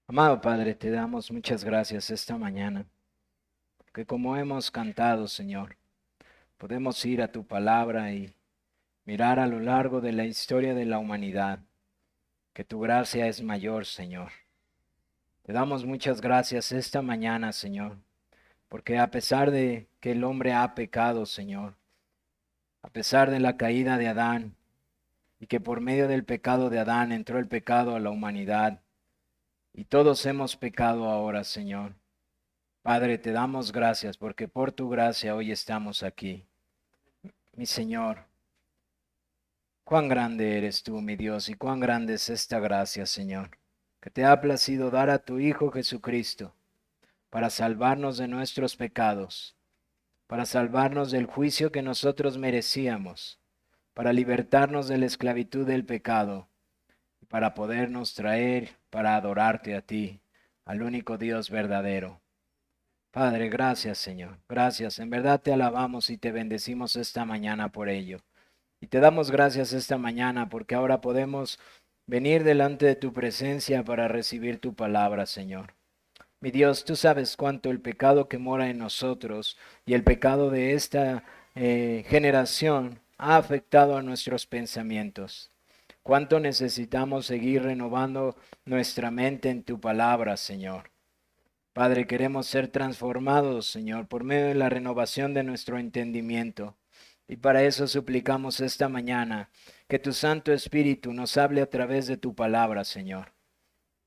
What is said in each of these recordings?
Amado Padre, te damos muchas gracias esta mañana, que como hemos cantado, Señor, podemos ir a tu palabra y mirar a lo largo de la historia de la humanidad, que tu gracia es mayor, Señor. Te damos muchas gracias esta mañana, Señor, porque a pesar de que el hombre ha pecado, Señor, a pesar de la caída de Adán, y que por medio del pecado de Adán entró el pecado a la humanidad, y todos hemos pecado ahora, Señor. Padre, te damos gracias porque por tu gracia hoy estamos aquí. Mi Señor, cuán grande eres tú, mi Dios, y cuán grande es esta gracia, Señor, que te ha placido dar a tu Hijo Jesucristo para salvarnos de nuestros pecados, para salvarnos del juicio que nosotros merecíamos, para libertarnos de la esclavitud del pecado, y para podernos traer para adorarte a ti, al único Dios verdadero. Padre, gracias Señor, gracias. En verdad te alabamos y te bendecimos esta mañana por ello. Y te damos gracias esta mañana porque ahora podemos venir delante de tu presencia para recibir tu palabra, Señor. Mi Dios, tú sabes cuánto el pecado que mora en nosotros y el pecado de esta generación ha afectado a nuestros pensamientos. Cuánto necesitamos seguir renovando nuestra mente en tu palabra, Señor. Padre, queremos ser transformados, Señor, por medio de la renovación de nuestro entendimiento. Y para eso suplicamos esta mañana que tu Santo Espíritu nos hable a través de tu palabra, Señor.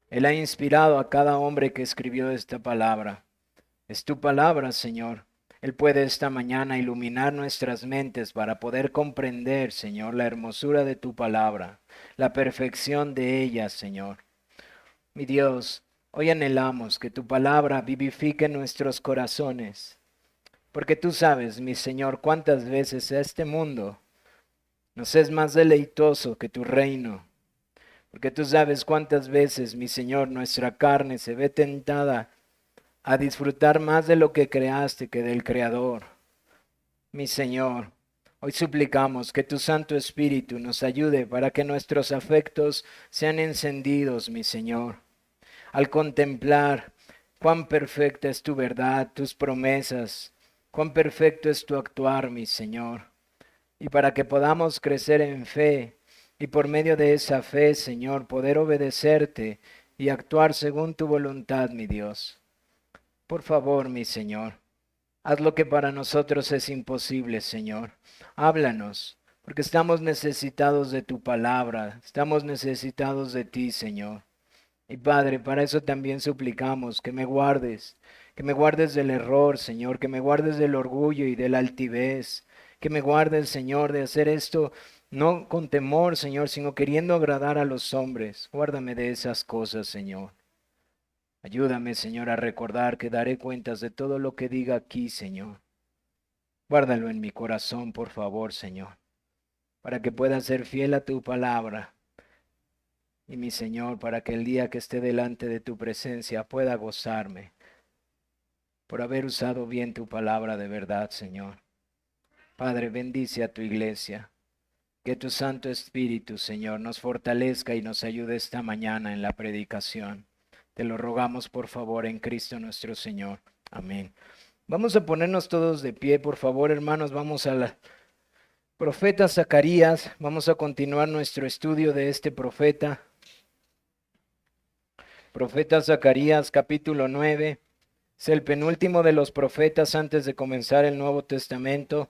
Él ha inspirado a cada hombre que escribió esta palabra. Es tu palabra, Señor. Él puede esta mañana iluminar nuestras mentes para poder comprender, Señor, la hermosura de tu palabra, la perfección de ella, Señor. Mi Dios, hoy anhelamos que tu palabra vivifique nuestros corazones, porque tú sabes, mi Señor, cuántas veces este mundo nos es más deleitoso que tu reino, porque tú sabes cuántas veces, mi Señor, nuestra carne se ve tentada a disfrutar más de lo que creaste que del Creador. Mi Señor, hoy suplicamos que tu Santo Espíritu nos ayude para que nuestros afectos sean encendidos, mi Señor al contemplar cuán perfecta es tu verdad, tus promesas, cuán perfecto es tu actuar, mi Señor. Y para que podamos crecer en fe y por medio de esa fe, Señor, poder obedecerte y actuar según tu voluntad, mi Dios. Por favor, mi Señor, haz lo que para nosotros es imposible, Señor. Háblanos, porque estamos necesitados de tu palabra, estamos necesitados de ti, Señor. Y Padre, para eso también suplicamos que me guardes del error, Señor, que me guardes del orgullo y de la altivez, que me guardes, Señor, de hacer esto no con temor, Señor, sino queriendo agradar a los hombres. Guárdame de esas cosas, Señor. Ayúdame, Señor, a recordar que daré cuentas de todo lo que diga aquí, Señor. Guárdalo en mi corazón, por favor, Señor, para que pueda ser fiel a tu palabra. Y mi Señor, para que el día que esté delante de tu presencia pueda gozarme por haber usado bien tu palabra de verdad, Señor. Padre, bendice a tu iglesia. Que tu Santo Espíritu, Señor, nos fortalezca y nos ayude esta mañana en la predicación. Te lo rogamos, por favor, en Cristo nuestro Señor. Amén. Vamos a ponernos todos de pie, por favor, hermanos. Vamos al profeta Zacarías. Vamos a continuar nuestro estudio de este profeta. Profeta Zacarías, capítulo 9. Es el penúltimo de los profetas antes de comenzar el Nuevo Testamento.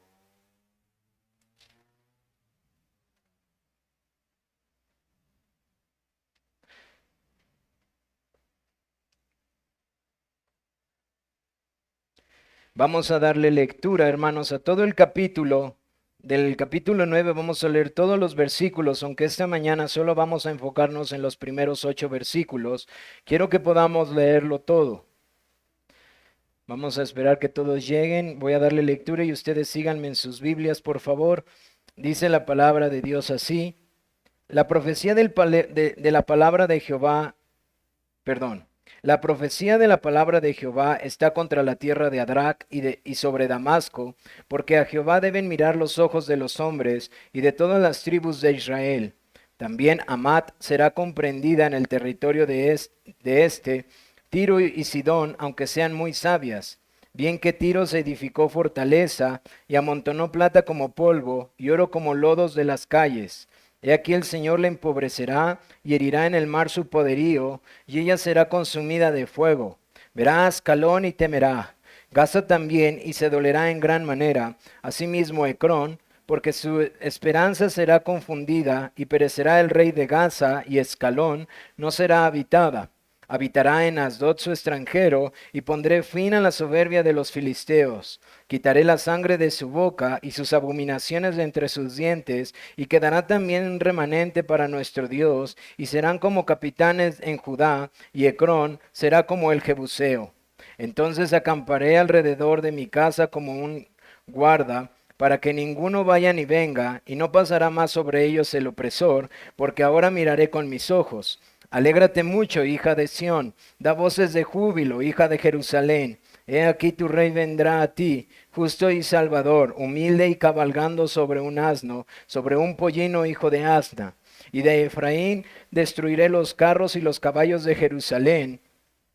Vamos a darle lectura, hermanos, a todo el capítulo. Del capítulo 9 vamos a leer todos los versículos, aunque esta mañana solo vamos a enfocarnos en los primeros 8 versículos. Quiero que podamos leerlo todo. Vamos a esperar que todos lleguen. Voy a darle lectura y ustedes síganme en sus Biblias, por favor. Dice la palabra de Dios así. La profecía de la palabra de Jehová, perdón. La profecía de la palabra de Jehová está contra la tierra de Adrac y sobre Damasco, porque a Jehová deben mirar los ojos de los hombres y de todas las tribus de Israel, También Hamat será comprendida en el territorio de este, Tiro y Sidón, aunque sean muy sabias. Bien que Tiro se edificó fortaleza y amontonó plata como polvo y oro como lodos de las calles. He aquí el Señor la empobrecerá y herirá en el mar su poderío, y ella será consumida de fuego. Verá a Ascalón y temerá. Gaza también y se dolerá en gran manera. Asimismo Ecrón, porque su esperanza será confundida, y perecerá el rey de Gaza, y Escalón no será habitada. Habitará en Asdod su extranjero, y pondré fin a la soberbia de los filisteos. Quitaré la sangre de su boca y sus abominaciones de entre sus dientes, y quedará también un remanente para nuestro Dios, y serán como capitanes en Judá, y Ecrón será como el Jebuseo. Entonces acamparé alrededor de mi casa como un guarda, para que ninguno vaya ni venga, y no pasará más sobre ellos el opresor, porque ahora miraré con mis ojos. Alégrate mucho, hija de Sión, da voces de júbilo, hija de Jerusalén. He aquí tu rey vendrá a ti, justo y salvador, humilde y cabalgando sobre un asno, sobre un pollino hijo de asna. Y de Efraín destruiré los carros y los caballos de Jerusalén,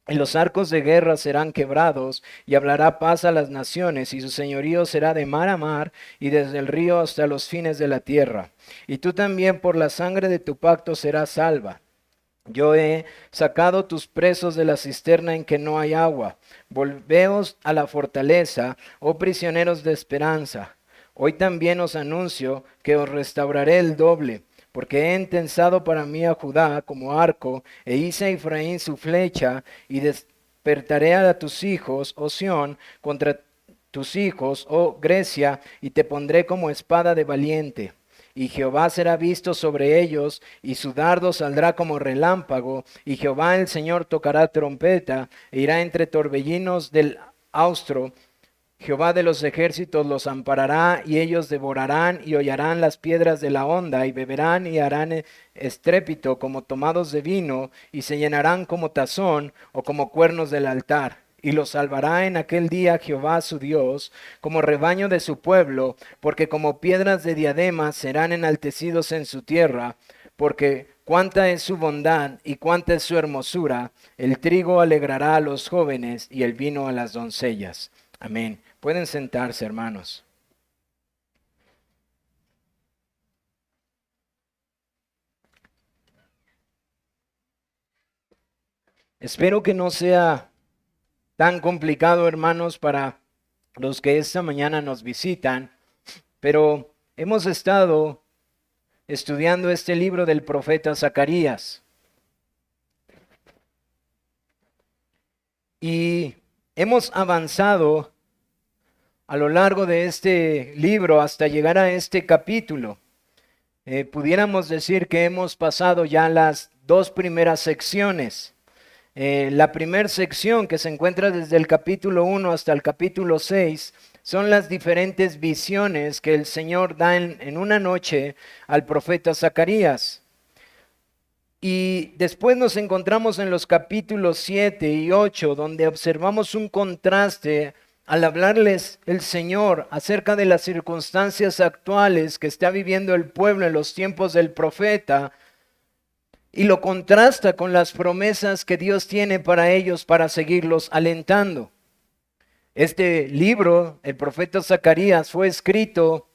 y los arcos de guerra serán quebrados, y hablará paz a las naciones, y su señorío será de mar a mar, y desde el río hasta los fines de la tierra. Y tú también por la sangre de tu pacto serás salva. Yo he sacado tus presos de la cisterna en que no hay agua. Volveos a la fortaleza, oh prisioneros de esperanza. Hoy también os anuncio que os restauraré el doble, porque he entensado para mí a Judá como arco, e hice a Efraín su flecha, y despertaré a tus hijos, oh Sión, contra tus hijos, oh Grecia, y te pondré como espada de valiente. Y Jehová será visto sobre ellos, y su dardo saldrá como relámpago, y Jehová el Señor tocará trompeta, e irá entre torbellinos del austro. Jehová de los ejércitos los amparará, y ellos devorarán y hollarán las piedras de la honda, y beberán y harán estrépito como tomados de vino, y se llenarán como tazón o como cuernos del altar. Y los salvará en aquel día Jehová su Dios, como rebaño de su pueblo, porque como piedras de diadema serán enaltecidos en su tierra, porque cuánta es su bondad y cuánta es su hermosura. El trigo alegrará a los jóvenes y el vino a las doncellas. Amén. Pueden sentarse, hermanos. Espero que no sea tan complicado, hermanos, para los que esta mañana nos visitan, pero hemos estado estudiando este libro del profeta Zacarías y hemos avanzado a lo largo de este libro hasta llegar a este capítulo. Pudiéramos decir que hemos pasado ya las dos primeras secciones. La primera sección, que se encuentra desde el capítulo 1 hasta el capítulo 6, son las diferentes visiones que el Señor da en una noche al profeta Zacarías. Y después nos encontramos en los capítulos 7 y 8, donde observamos un contraste al hablarles el Señor acerca de las circunstancias actuales que está viviendo el pueblo en los tiempos del profeta, y lo contrasta con las promesas que Dios tiene para ellos para seguirlos alentando. Este libro, el profeta Zacarías, fue escrito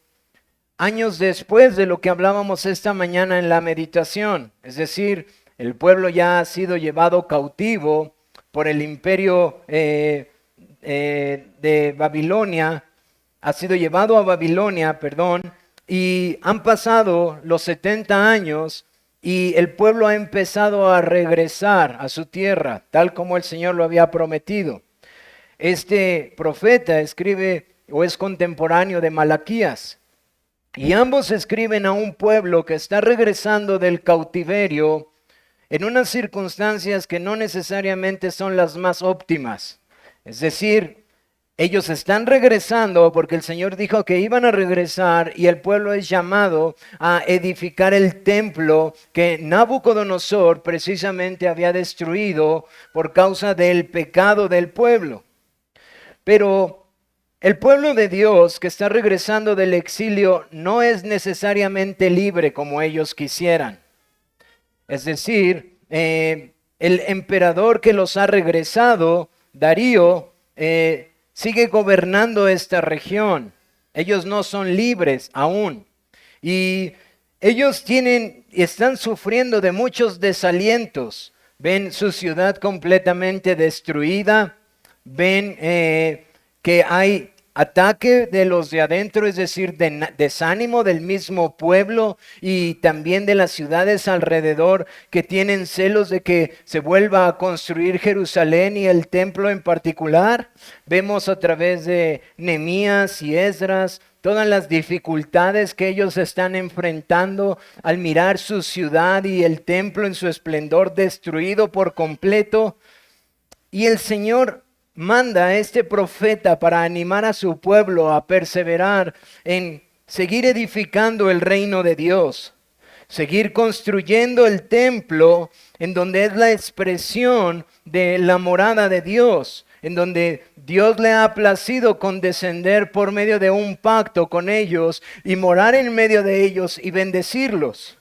años después de lo que hablábamos esta mañana en la meditación. Es decir, el pueblo ya ha sido llevado cautivo por el imperio de Babilonia, ha sido llevado a Babilonia, y han pasado los 70 años y el pueblo ha empezado a regresar a su tierra, tal como el Señor lo había prometido. Este profeta escribe o es contemporáneo de Malaquías, y ambos escriben a un pueblo que está regresando del cautiverio en unas circunstancias que no necesariamente son las más óptimas. Es decir, ellos están regresando porque el Señor dijo que iban a regresar, y el pueblo es llamado a edificar el templo que Nabucodonosor precisamente había destruido por causa del pecado del pueblo. Pero el pueblo de Dios que está regresando del exilio no es necesariamente libre como ellos quisieran. Es decir, el emperador que los ha regresado, Darío, sigue gobernando esta región. Ellos no son libres aún. Y ellos están sufriendo de muchos desalientos. Ven su ciudad completamente destruida. Ven que hay ataque de los de adentro, es decir, desánimo del mismo pueblo y también de las ciudades alrededor que tienen celos de que se vuelva a construir Jerusalén y el templo en particular. Vemos a través de Nehemías y Esdras todas las dificultades que ellos están enfrentando al mirar su ciudad y el templo en su esplendor destruido por completo. Y el Señor manda a este profeta para animar a su pueblo a perseverar en seguir edificando el reino de Dios, seguir construyendo el templo en donde es la expresión de la morada de Dios, en donde Dios le ha placido condescender por medio de un pacto con ellos y morar en medio de ellos y bendecirlos.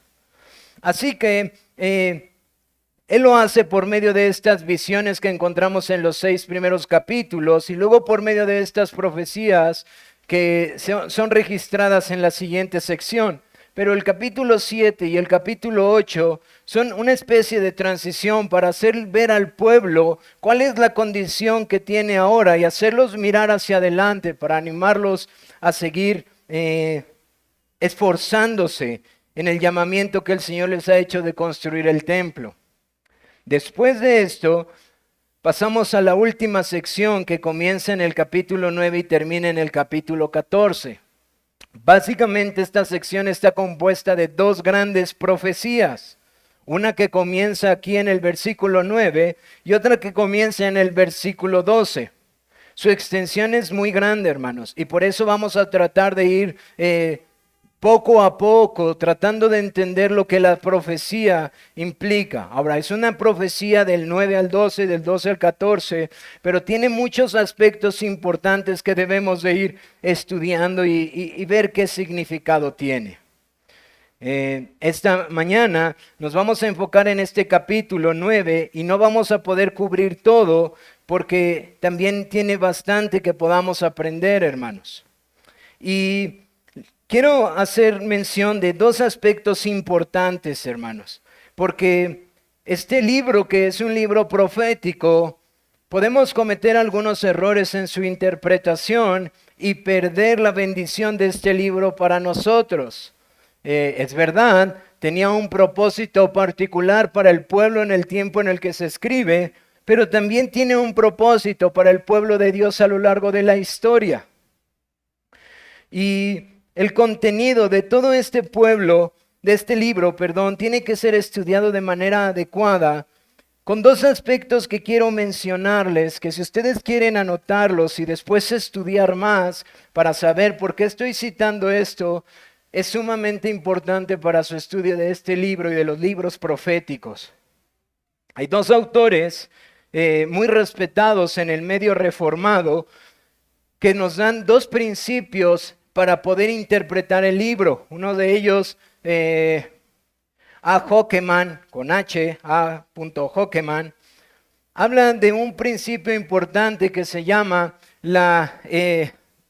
Así que Él lo hace por medio de estas visiones que encontramos en los 6 primeros capítulos y luego por medio de estas profecías que son registradas en la siguiente sección. Pero el capítulo 7 y el capítulo 8 son una especie de transición para hacer ver al pueblo cuál es la condición que tiene ahora y hacerlos mirar hacia adelante para animarlos a seguir esforzándose en el llamamiento que el Señor les ha hecho de construir el templo. Después de esto, pasamos a la última sección que comienza en el capítulo 9 y termina en el capítulo 14. Básicamente esta sección está compuesta de 2 grandes profecías. Una que comienza aquí en el versículo 9 y otra que comienza en el versículo 12. Su extensión es muy grande, hermanos, y por eso vamos a tratar de ir poco a poco, tratando de entender lo que la profecía implica. Ahora, es una profecía del 9 al 12, del 12 al 14, pero tiene muchos aspectos importantes que debemos de ir estudiando y ver qué significado tiene. Esta mañana nos vamos a enfocar en este capítulo 9 y no vamos a poder cubrir todo porque también tiene bastante que podamos aprender, hermanos. Y quiero hacer mención de 2 aspectos importantes, hermanos, porque este libro, que es un libro profético, podemos cometer algunos errores en su interpretación y perder la bendición de este libro para nosotros. Es verdad, tenía un propósito particular para el pueblo en el tiempo en el que se escribe, pero también tiene un propósito para el pueblo de Dios a lo largo de la historia. Y el contenido de todo este pueblo, de este libro, tiene que ser estudiado de manera adecuada, con 2 aspectos que quiero mencionarles, que si ustedes quieren anotarlos y después estudiar más para saber por qué estoy citando esto, es sumamente importante para su estudio de este libro y de los libros proféticos. Hay 2 autores muy respetados en el medio reformado que nos dan 2 principios para poder interpretar el libro. Uno de ellos, A. Hokeman, con H, A. Hokeman, habla de un principio importante que se llama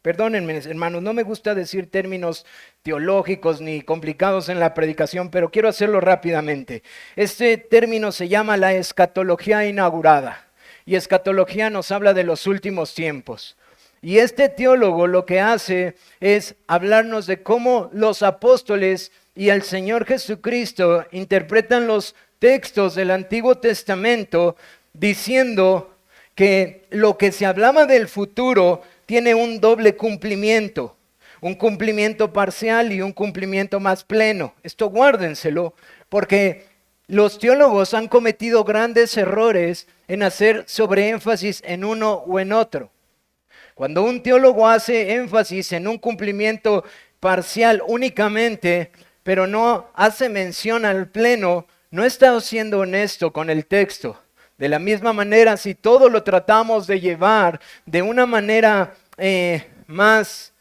perdónenme, hermanos, no me gusta decir términos teológicos ni complicados en la predicación, pero quiero hacerlo rápidamente. Este término se llama la escatología inaugurada. Y escatología nos habla de los últimos tiempos. Y este teólogo lo que hace es hablarnos de cómo los apóstoles y el Señor Jesucristo interpretan los textos del Antiguo Testamento diciendo que lo que se hablaba del futuro tiene un doble cumplimiento, un cumplimiento parcial y un cumplimiento más pleno. Esto guárdenselo, porque los teólogos han cometido grandes errores en hacer sobreénfasis en uno o en otro. Cuando un teólogo hace énfasis en un cumplimiento parcial únicamente, pero no hace mención al pleno, no está siendo honesto con el texto. De la misma manera, si todo lo tratamos de llevar de una manera más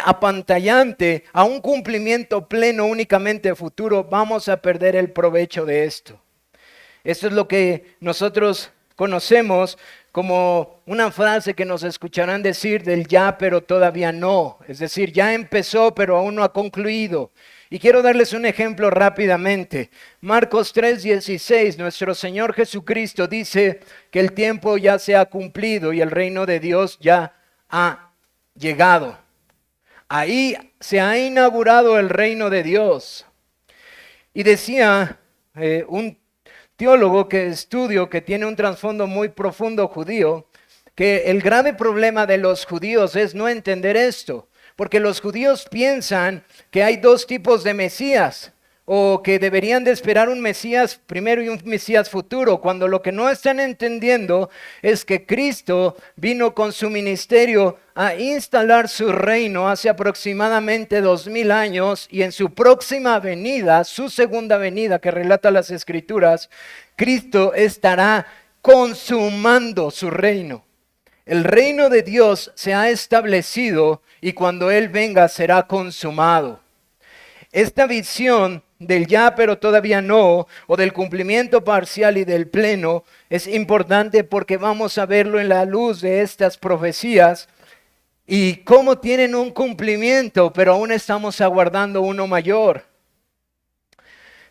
apantallante a un cumplimiento pleno únicamente futuro, vamos a perder el provecho de esto. Esto es lo que nosotros conocemos como una frase que nos escucharán decir del ya, pero todavía no. Es decir, ya empezó, pero aún no ha concluido. Y quiero darles un ejemplo rápidamente. Marcos 3:16, nuestro Señor Jesucristo dice que el tiempo ya se ha cumplido y el reino de Dios ya ha llegado. Ahí se ha inaugurado el reino de Dios. Y decía un teólogo que estudio, que tiene un trasfondo muy profundo judío, que el grave problema de los judíos es no entender esto, porque los judíos piensan que hay dos tipos de Mesías, o que deberían de esperar un Mesías primero y un Mesías futuro, cuando lo que no están entendiendo es que Cristo vino con su ministerio a instalar su reino hace aproximadamente 2000 años, y en su próxima venida, su segunda venida que relata las Escrituras, Cristo estará consumando su reino. El reino de Dios se ha establecido y cuando Él venga será consumado. Esta visión del ya pero todavía no, o del cumplimiento parcial y del pleno, es importante porque vamos a verlo en la luz de estas profecías y cómo tienen un cumplimiento, pero aún estamos aguardando uno mayor.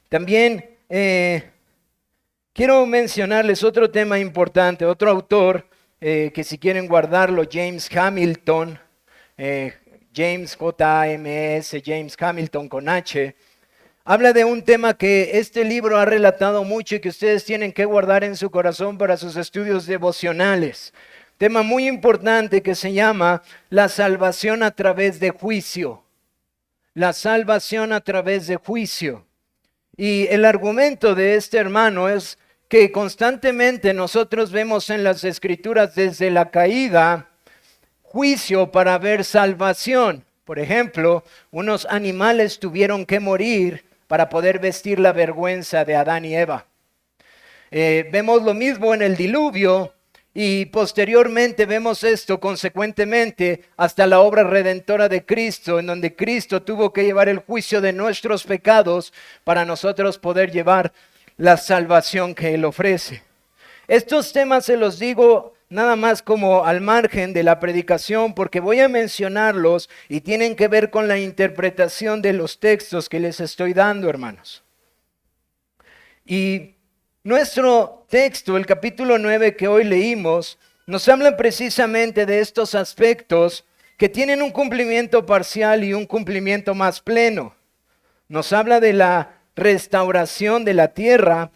También quiero mencionarles otro tema importante, otro autor que si quieren guardarlo, James Hamilton, James J-A-M-S, James Hamilton con H, habla de un tema que este libro ha relatado mucho y que ustedes tienen que guardar en su corazón para sus estudios devocionales. Tema muy importante que se llama la salvación a través de juicio. La salvación a través de juicio. Y el argumento de este hermano es que constantemente nosotros vemos en las Escrituras desde la caída juicio para ver salvación. Por ejemplo, unos animales tuvieron que morir para poder vestir la vergüenza de Adán y Eva. Vemos lo mismo en el diluvio y posteriormente vemos esto consecuentemente hasta la obra redentora de Cristo, en donde Cristo tuvo que llevar el juicio de nuestros pecados para nosotros poder llevar la salvación que Él ofrece. Estos temas se los digo nada más como al margen de la predicación, porque voy a mencionarlos y tienen que ver con la interpretación de los textos que les estoy dando, hermanos. Y nuestro texto, el capítulo 9 que hoy leímos, nos habla precisamente de estos aspectos que tienen un cumplimiento parcial y un cumplimiento más pleno. Nos habla de la restauración de la tierra,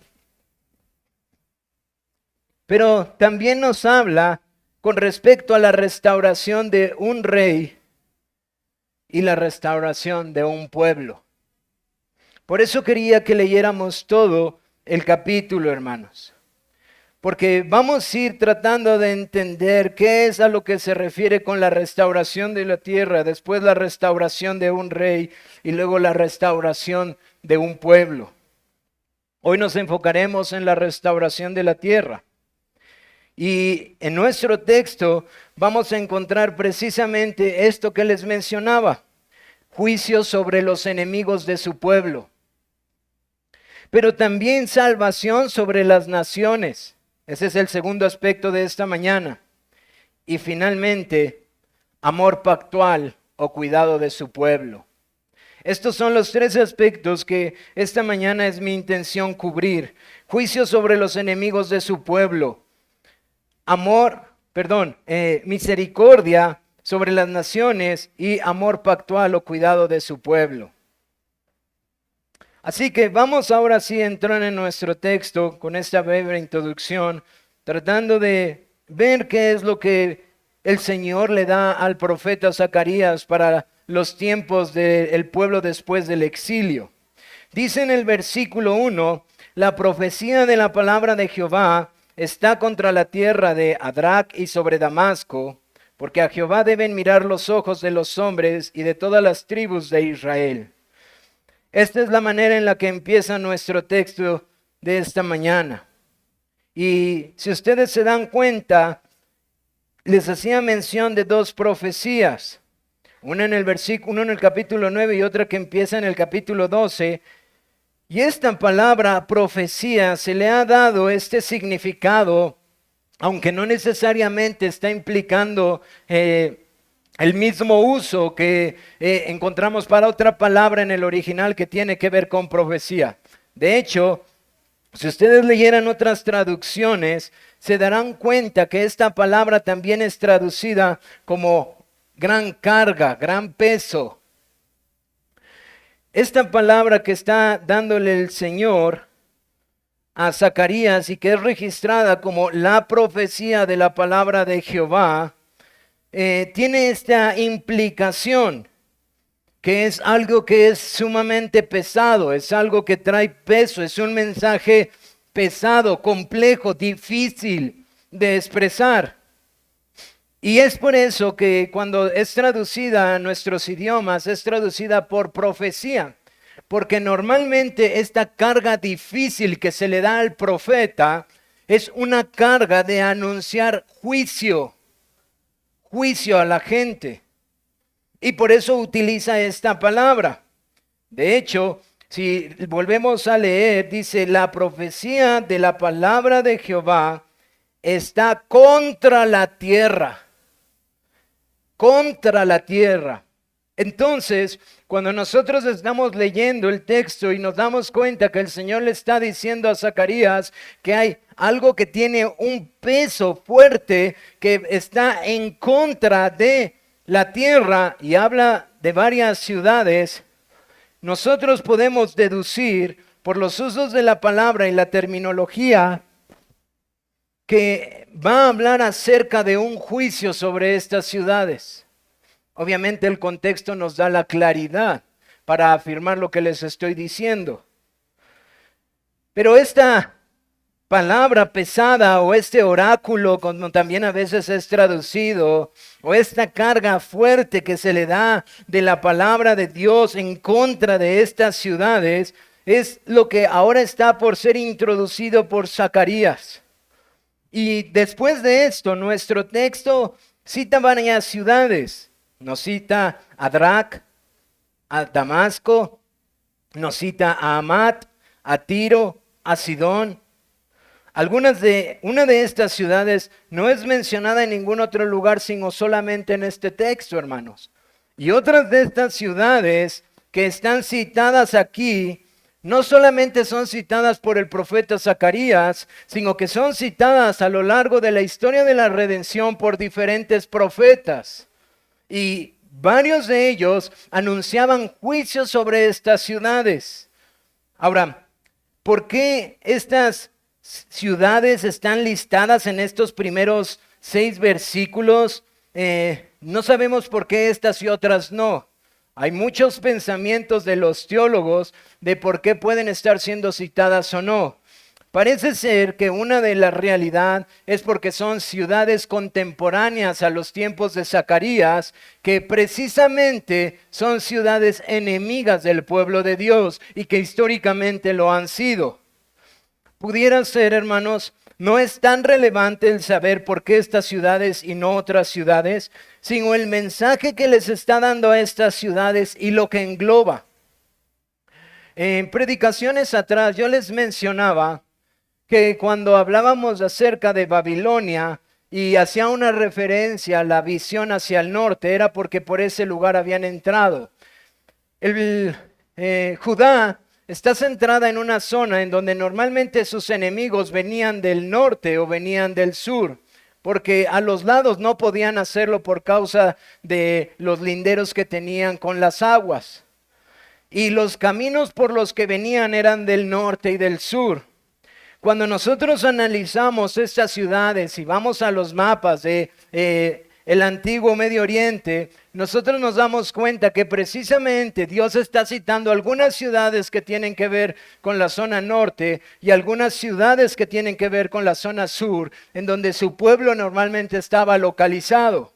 pero también nos habla con respecto a la restauración de un rey y la restauración de un pueblo. Por eso quería que leyéramos todo el capítulo, hermanos, porque vamos a ir tratando de entender qué es a lo que se refiere con la restauración de la tierra, después la restauración de un rey y luego la restauración de un pueblo. Hoy nos enfocaremos en la restauración de la tierra. Y en nuestro texto vamos a encontrar precisamente esto que les mencionaba, juicio sobre los enemigos de su pueblo, pero también salvación sobre las naciones. Ese es el segundo aspecto de esta mañana. Y finalmente, amor pactual o cuidado de su pueblo. Estos son los tres aspectos que esta mañana es mi intención cubrir. Juicio sobre los enemigos de su pueblo. Misericordia sobre las naciones y amor pactual o cuidado de su pueblo. Así que vamos ahora sí a entrar en nuestro texto con esta breve introducción, tratando de ver qué es lo que el Señor le da al profeta Zacarías para los tiempos del pueblo después del exilio. Dice en el versículo 1, la profecía de la palabra de Jehová está contra la tierra de Adrac y sobre Damasco, porque a Jehová deben mirar los ojos de los hombres y de todas las tribus de Israel. Esta es la manera en la que empieza nuestro texto de esta mañana. Y si ustedes se dan cuenta, les hacía mención de dos profecías. Una en el uno en el capítulo 9 y otra que empieza en el capítulo 12. Y esta palabra profecía se le ha dado este significado, aunque no necesariamente está implicando el mismo uso que encontramos para otra palabra en el original que tiene que ver con profecía. De hecho, si ustedes leyeran otras traducciones, se darán cuenta que esta palabra también es traducida como gran carga, gran peso. Esta palabra que está dándole el Señor a Zacarías y que es registrada como la profecía de la palabra de Jehová, tiene esta implicación, que es algo que es sumamente pesado, es algo que trae peso, es un mensaje pesado, complejo, difícil de expresar. Y es por eso que cuando es traducida a nuestros idiomas, es traducida por profecía, porque normalmente esta carga difícil que se le da al profeta es una carga de anunciar juicio a la gente. Y por eso utiliza esta palabra. De hecho, si volvemos a leer, dice, la profecía de la palabra de Jehová está contra la tierra. Contra la tierra. Entonces, cuando nosotros estamos leyendo el texto y nos damos cuenta que el Señor le está diciendo a Zacarías que hay algo que tiene un peso fuerte que está en contra de la tierra y habla de varias ciudades, nosotros podemos deducir por los usos de la palabra y la terminología que va a hablar acerca de un juicio sobre estas ciudades. Obviamente el contexto nos da la claridad para afirmar lo que les estoy diciendo. Pero esta palabra pesada o este oráculo, como también a veces es traducido, o esta carga fuerte que se le da de la palabra de Dios en contra de estas ciudades, es lo que ahora está por ser introducido por Zacarías. Y después de esto, nuestro texto cita varias ciudades. Nos cita a Drac, a Damasco, nos cita a Hamat, a Tiro, a Sidón. Una de estas ciudades no es mencionada en ningún otro lugar, sino solamente en este texto, hermanos. Y otras de estas ciudades que están citadas aquí, no solamente son citadas por el profeta Zacarías, sino que son citadas a lo largo de la historia de la redención por diferentes profetas. Y varios de ellos anunciaban juicios sobre estas ciudades. Ahora, ¿por qué estas ciudades están listadas en estos primeros 6 versículos? No sabemos por qué estas y otras no. Hay muchos pensamientos de los teólogos de por qué pueden estar siendo citadas o no. Parece ser que una de las realidades es porque son ciudades contemporáneas a los tiempos de Zacarías, que precisamente son ciudades enemigas del pueblo de Dios y que históricamente lo han sido. Pudiera ser, hermanos, no es tan relevante el saber por qué estas ciudades y no otras ciudades, sino el mensaje que les está dando a estas ciudades y lo que engloba. En predicaciones atrás yo les mencionaba que cuando hablábamos acerca de Babilonia y hacía una referencia a la visión hacia el norte, era porque por ese lugar habían entrado. Judá está centrada en una zona en donde normalmente sus enemigos venían del norte o venían del sur, porque a los lados no podían hacerlo por causa de los linderos que tenían con las aguas. Y los caminos por los que venían eran del norte y del sur. Cuando nosotros analizamos estas ciudades y vamos a los mapas de el antiguo Medio Oriente, nosotros nos damos cuenta que precisamente Dios está citando algunas ciudades que tienen que ver con la zona norte y algunas ciudades que tienen que ver con la zona sur, en donde su pueblo normalmente estaba localizado.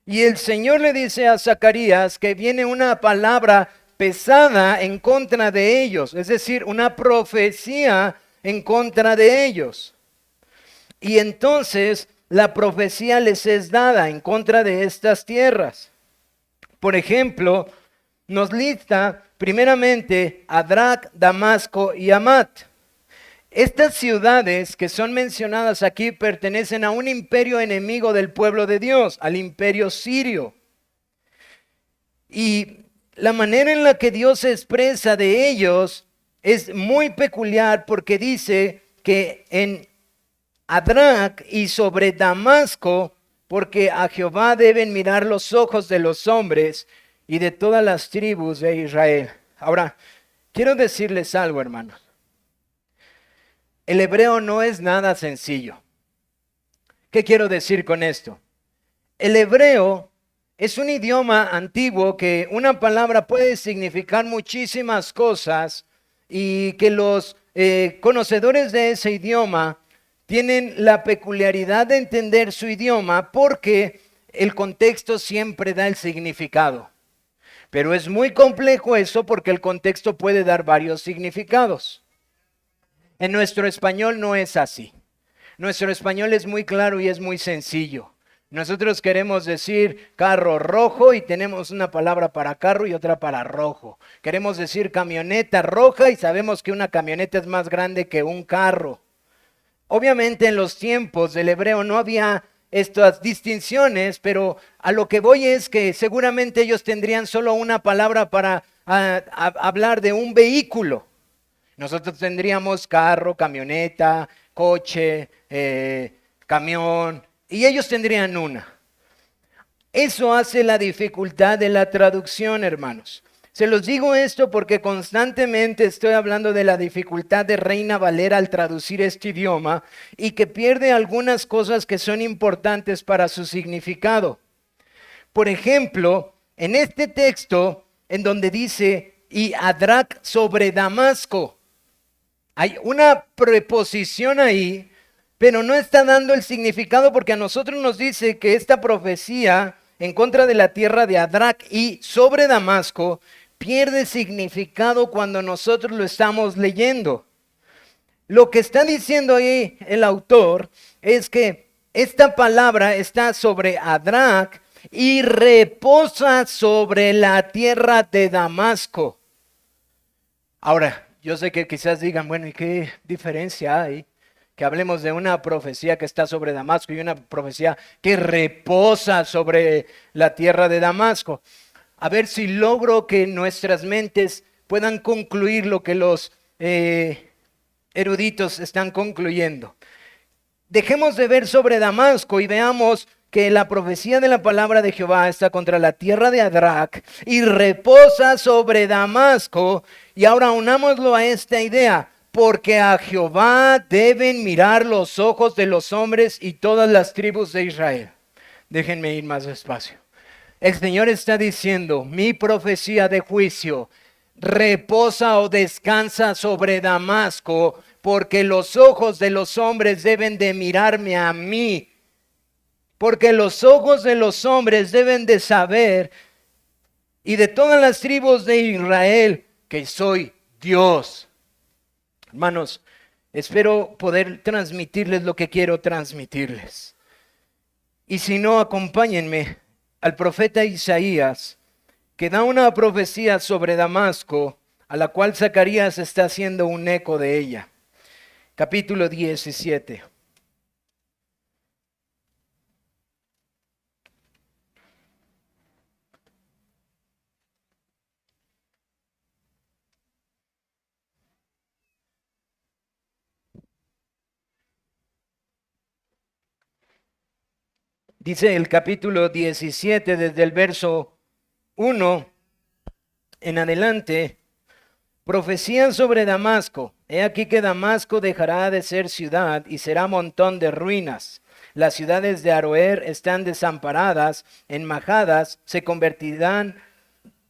Y el Señor le dice a Zacarías que viene una palabra pesada en contra de ellos, es decir, una profecía en contra de ellos. Y entonces la profecía les es dada en contra de estas tierras. Por ejemplo, nos lista primeramente Adrak, Damasco y Hamat. Estas ciudades que son mencionadas aquí pertenecen a un imperio enemigo del pueblo de Dios, al imperio sirio. Y la manera en la que Dios se expresa de ellos es muy peculiar porque dice que en Adrak y sobre Damasco, porque a Jehová deben mirar los ojos de los hombres y de todas las tribus de Israel. Ahora, quiero decirles algo, hermanos. El hebreo no es nada sencillo. ¿Qué quiero decir con esto? El hebreo es un idioma antiguo que una palabra puede significar muchísimas cosas y que los conocedores de ese idioma tienen la peculiaridad de entender su idioma porque el contexto siempre da el significado. Pero es muy complejo eso porque el contexto puede dar varios significados. En nuestro español no es así. Nuestro español es muy claro y es muy sencillo. Nosotros queremos decir carro rojo y tenemos una palabra para carro y otra para rojo. Queremos decir camioneta roja y sabemos que una camioneta es más grande que un carro. Obviamente en los tiempos del hebreo no había estas distinciones, pero a lo que voy es que seguramente ellos tendrían solo una palabra para hablar de un vehículo. Nosotros tendríamos carro, camioneta, coche, camión, y ellos tendrían una. Eso hace la dificultad de la traducción, hermanos. Se los digo esto porque constantemente estoy hablando de la dificultad de Reina Valera al traducir este idioma y que pierde algunas cosas que son importantes para su significado. Por ejemplo, en este texto en donde dice, y Adrak sobre Damasco, hay una preposición ahí, pero no está dando el significado porque a nosotros nos dice que esta profecía en contra de la tierra de Adrak y sobre Damasco pierde significado cuando nosotros lo estamos leyendo. Lo que está diciendo ahí el autor es que esta palabra está sobre Adrak y reposa sobre la tierra de Damasco. Ahora, yo sé que quizás digan, bueno, ¿y qué diferencia hay? Que hablemos de una profecía que está sobre Damasco y una profecía que reposa sobre la tierra de Damasco. A ver si logro que nuestras mentes puedan concluir lo que los eruditos están concluyendo. Dejemos de ver sobre Damasco y veamos que la profecía de la palabra de Jehová está contra la tierra de Adrak y reposa sobre Damasco. Y ahora unámoslo a esta idea, porque a Jehová deben mirar los ojos de los hombres y todas las tribus de Israel. Déjenme ir más despacio. El Señor está diciendo, mi profecía de juicio reposa o descansa sobre Damasco, porque los ojos de los hombres deben de mirarme a mí. Porque los ojos de los hombres deben de saber, y de todas las tribus de Israel, que soy Dios. Hermanos, espero poder transmitirles lo que quiero transmitirles. Y si no, acompáñenme al profeta Isaías, que da una profecía sobre Damasco, a la cual Zacarías está haciendo un eco de ella. Capítulo 17. Dice el capítulo 17 desde el verso 1 en adelante, profecía sobre Damasco. He aquí que Damasco dejará de ser ciudad y será montón de ruinas. Las ciudades de Aroer están desamparadas, enmajadas, se convertirán,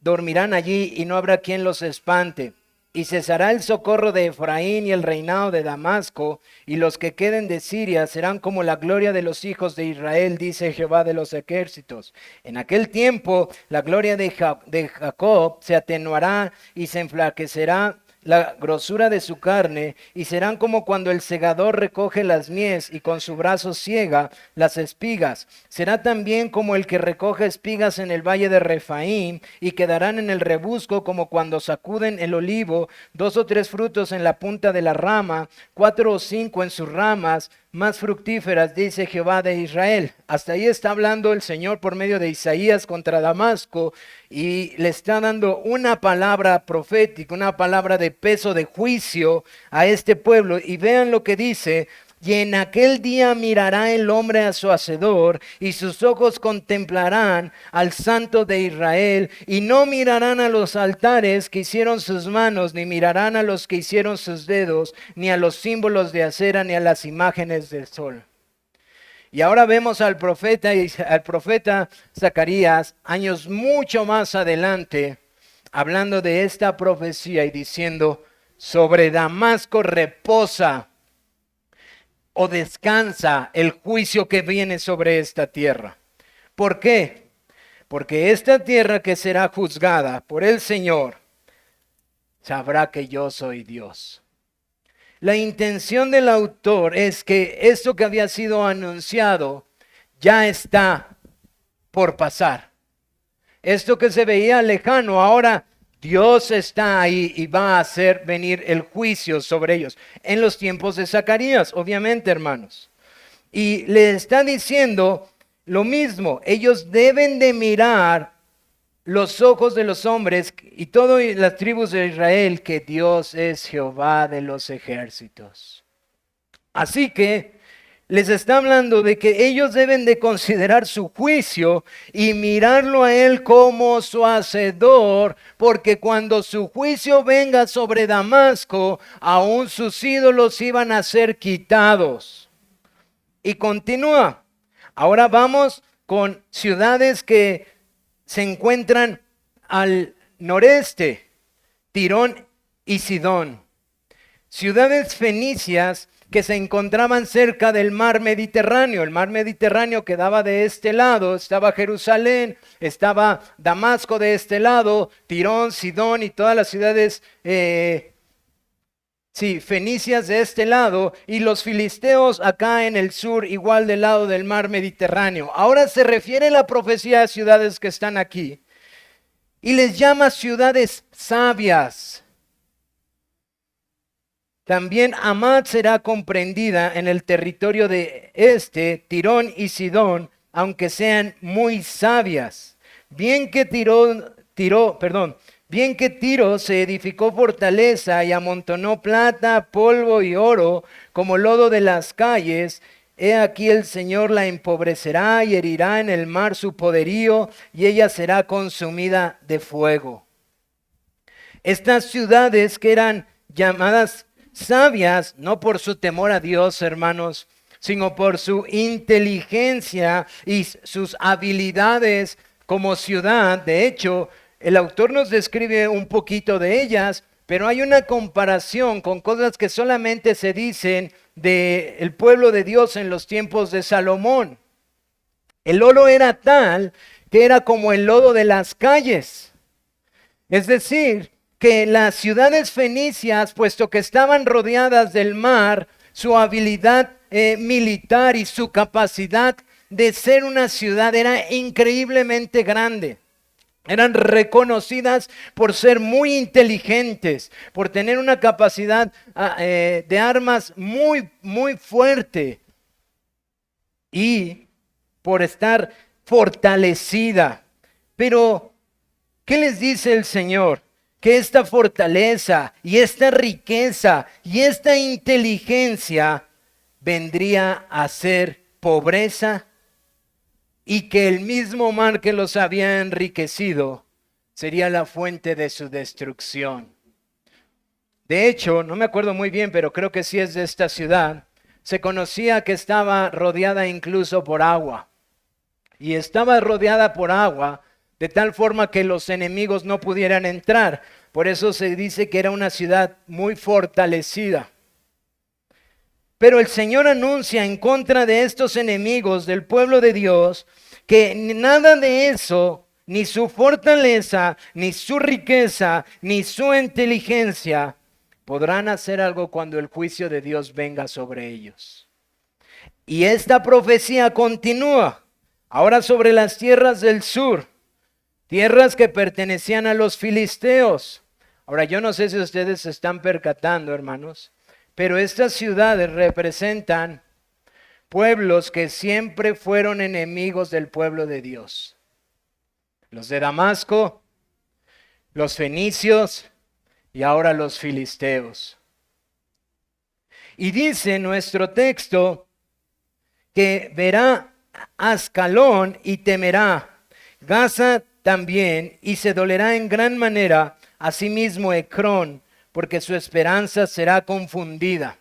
dormirán allí y no habrá quien los espante. Y cesará el socorro de Efraín y el reinado de Damasco, y los que queden de Siria serán como la gloria de los hijos de Israel, dice Jehová de los ejércitos. En aquel tiempo la gloria de Jacob se atenuará y se enflaquecerá la grosura de su carne, y serán como cuando el segador recoge las mies y con su brazo ciega las espigas. Será también como el que recoge espigas en el valle de Refaim, y quedarán en el rebusco como cuando sacuden el olivo, 2 o 3 frutos en la punta de la rama, 4 o 5 en sus ramas, más fructíferas, dice Jehová de Israel. Hasta ahí está hablando el Señor por medio de Isaías contra Damasco, y le está dando una palabra profética, una palabra de peso, de juicio a este pueblo. Y vean lo que dice: y en aquel día mirará el hombre a su hacedor, y sus ojos contemplarán al Santo de Israel, y no mirarán a los altares que hicieron sus manos, ni mirarán a los que hicieron sus dedos, ni a los símbolos de acera, ni a las imágenes del sol. Y ahora vemos al profeta Zacarías, años mucho más adelante, hablando de esta profecía y diciendo: sobre Damasco reposa o descansa el juicio que viene sobre esta tierra. ¿Por qué? Porque esta tierra que será juzgada por el Señor sabrá que yo soy Dios. La intención del autor es que esto que había sido anunciado ya está por pasar. Esto que se veía lejano, ahora Dios está ahí y va a hacer venir el juicio sobre ellos. En los tiempos de Zacarías, obviamente, hermanos. Y le está diciendo lo mismo: ellos deben de mirar los ojos de los hombres y todas las tribus de Israel, que Dios es Jehová de los ejércitos. Así que les está hablando de que ellos deben de considerar su juicio y mirarlo a Él como su hacedor, porque cuando su juicio venga sobre Damasco, aún sus ídolos iban a ser quitados. Y continúa. Ahora vamos con ciudades que se encuentran al noreste: Tirón y Sidón. Ciudades fenicias que se encontraban cerca del mar Mediterráneo. El mar Mediterráneo quedaba de este lado, estaba Jerusalén, estaba Damasco de este lado, Tirón, Sidón y todas las ciudades fenicias de este lado, y los filisteos acá en el sur, igual del lado del mar Mediterráneo. Ahora se refiere la profecía a ciudades que están aquí y les llama ciudades sabias. También Hamat será comprendida en el territorio de Tirón y Sidón, aunque sean muy sabias. Bien que Tiro se edificó fortaleza y amontonó plata, polvo y oro como lodo de las calles. He aquí el Señor la empobrecerá y herirá en el mar su poderío, y ella será consumida de fuego. Estas ciudades que eran llamadas sabias, no por su temor a Dios, hermanos, sino por su inteligencia y sus habilidades como ciudad. De hecho, el autor nos describe un poquito de ellas, pero hay una comparación con cosas que solamente se dicen del pueblo de Dios en los tiempos de Salomón. El oro era tal que era como el lodo de las calles. Es decir, que las ciudades fenicias, puesto que estaban rodeadas del mar, su habilidad militar y su capacidad de ser una ciudad era increíblemente grande. Eran reconocidas por ser muy inteligentes, por tener una capacidad de armas muy, muy fuerte y por estar fortalecida. Pero, ¿qué les dice el Señor? Que esta fortaleza y esta riqueza y esta inteligencia vendría a ser pobreza, y que el mismo mar que los había enriquecido sería la fuente de su destrucción. De hecho, no me acuerdo muy bien, pero creo que sí es de esta ciudad. Se conocía que estaba rodeada incluso por agua. Y estaba rodeada por agua de tal forma que los enemigos no pudieran entrar. Por eso se dice que era una ciudad muy fortalecida. Pero el Señor anuncia en contra de estos enemigos del pueblo de Dios que nada de eso, ni su fortaleza, ni su riqueza, ni su inteligencia, podrán hacer algo cuando el juicio de Dios venga sobre ellos. Y esta profecía continúa ahora sobre las tierras del sur, tierras que pertenecían a los filisteos. Ahora yo no sé si ustedes se están percatando, hermanos, pero estas ciudades representan pueblos que siempre fueron enemigos del pueblo de Dios. Los de Damasco, los fenicios y ahora los filisteos. Y dice nuestro texto que verá Ascalón y temerá, Gaza también, y se dolerá en gran manera, asimismo Ecrón, porque su esperanza será confundida.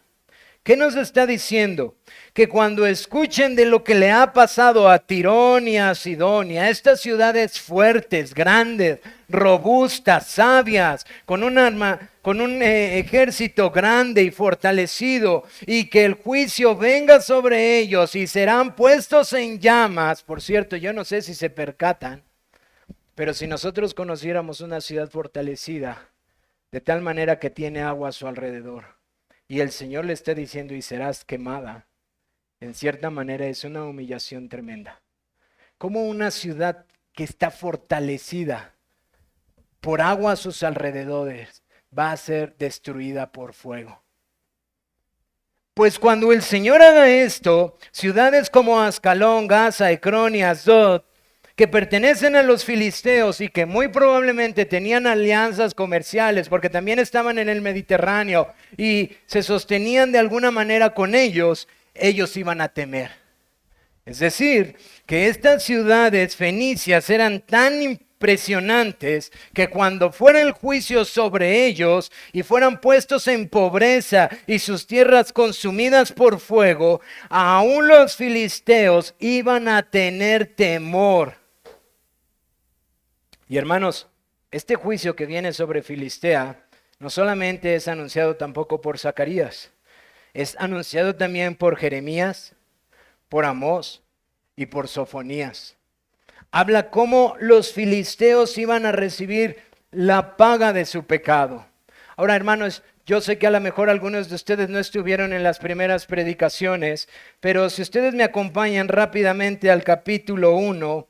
¿Qué nos está diciendo? Que cuando escuchen de lo que le ha pasado a Tirón y a Sidonia, estas ciudades fuertes, grandes, robustas, sabias, con un ejército grande y fortalecido, y que el juicio venga sobre ellos y serán puestos en llamas. Por cierto, yo no sé si se percatan, pero si nosotros conociéramos una ciudad fortalecida, de tal manera que tiene agua a su alrededor, y el Señor le está diciendo, y serás quemada, en cierta manera es una humillación tremenda. Como una ciudad que está fortalecida por agua a sus alrededores va a ser destruida por fuego. Pues cuando el Señor haga esto, ciudades como Ascalón, Gaza, Ecrón y Asdod, que pertenecen a los filisteos y que muy probablemente tenían alianzas comerciales porque también estaban en el Mediterráneo y se sostenían de alguna manera con ellos, ellos iban a temer. Es decir, que estas ciudades fenicias eran tan impresionantes que cuando fuera el juicio sobre ellos y fueran puestos en pobreza y sus tierras consumidas por fuego, aún los filisteos iban a tener temor. Y hermanos, este juicio que viene sobre Filistea no solamente es anunciado tampoco por Zacarías, es anunciado también por Jeremías, por Amós y por Sofonías. Habla cómo los filisteos iban a recibir la paga de su pecado. Ahora, hermanos, yo sé que a lo mejor algunos de ustedes no estuvieron en las primeras predicaciones, pero si ustedes me acompañan rápidamente al capítulo 1,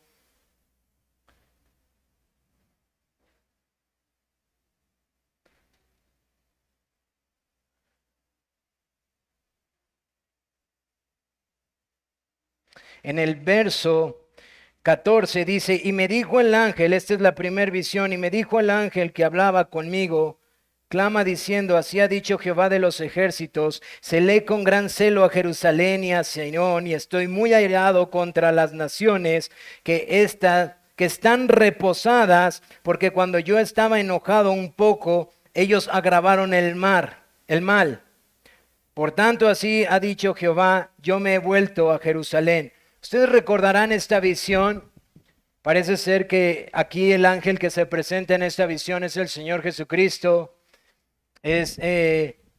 en el verso 14 dice, y me dijo el ángel, esta es la primera visión, y me dijo el ángel que hablaba conmigo, clama diciendo, así ha dicho Jehová de los ejércitos, celé con gran celo a Jerusalén y a Sion, y estoy muy airado contra las naciones que están reposadas, porque cuando yo estaba enojado un poco, ellos agravaron el mal. Por tanto, así ha dicho Jehová, yo me he vuelto a Jerusalén. Ustedes recordarán esta visión. Parece ser que aquí el ángel que se presenta en esta visión es el Señor Jesucristo. Es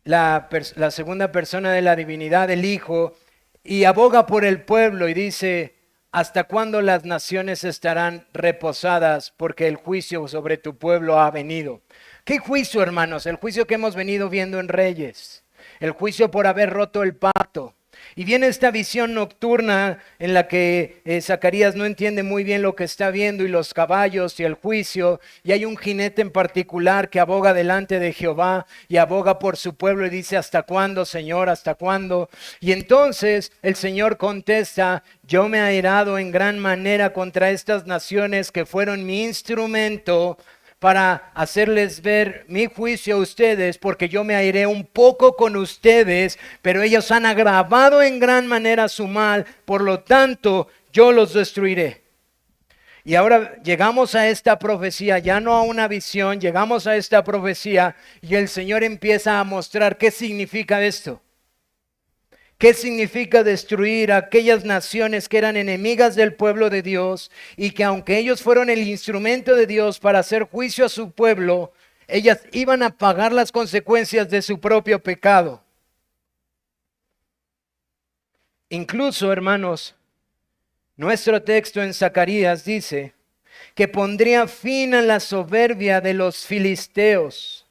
la segunda persona de la divinidad, el Hijo, y aboga por el pueblo y dice, ¿hasta cuándo las naciones estarán reposadas? Porque el juicio sobre tu pueblo ha venido. ¿Qué juicio, hermanos? El juicio que hemos venido viendo en Reyes. El juicio por haber roto el pacto. Y viene esta visión nocturna en la que Zacarías no entiende muy bien lo que está viendo y los caballos y el juicio. Y hay un jinete en particular que aboga delante de Jehová y aboga por su pueblo y dice, ¿hasta cuándo, Señor? ¿Hasta cuándo? Y entonces el Señor contesta, yo me he airado en gran manera contra estas naciones que fueron mi instrumento para hacerles ver mi juicio a ustedes, porque yo me airé un poco con ustedes, pero ellos han agravado en gran manera su mal, por lo tanto yo los destruiré. Y ahora llegamos a esta profecía, ya no a una visión, llegamos a esta profecía y el Señor empieza a mostrar qué significa esto. ¿Qué significa destruir a aquellas naciones que eran enemigas del pueblo de Dios y que aunque ellos fueron el instrumento de Dios para hacer juicio a su pueblo, ellas iban a pagar las consecuencias de su propio pecado? Incluso, hermanos, nuestro texto en Zacarías dice que pondría fin a la soberbia de los filisteos.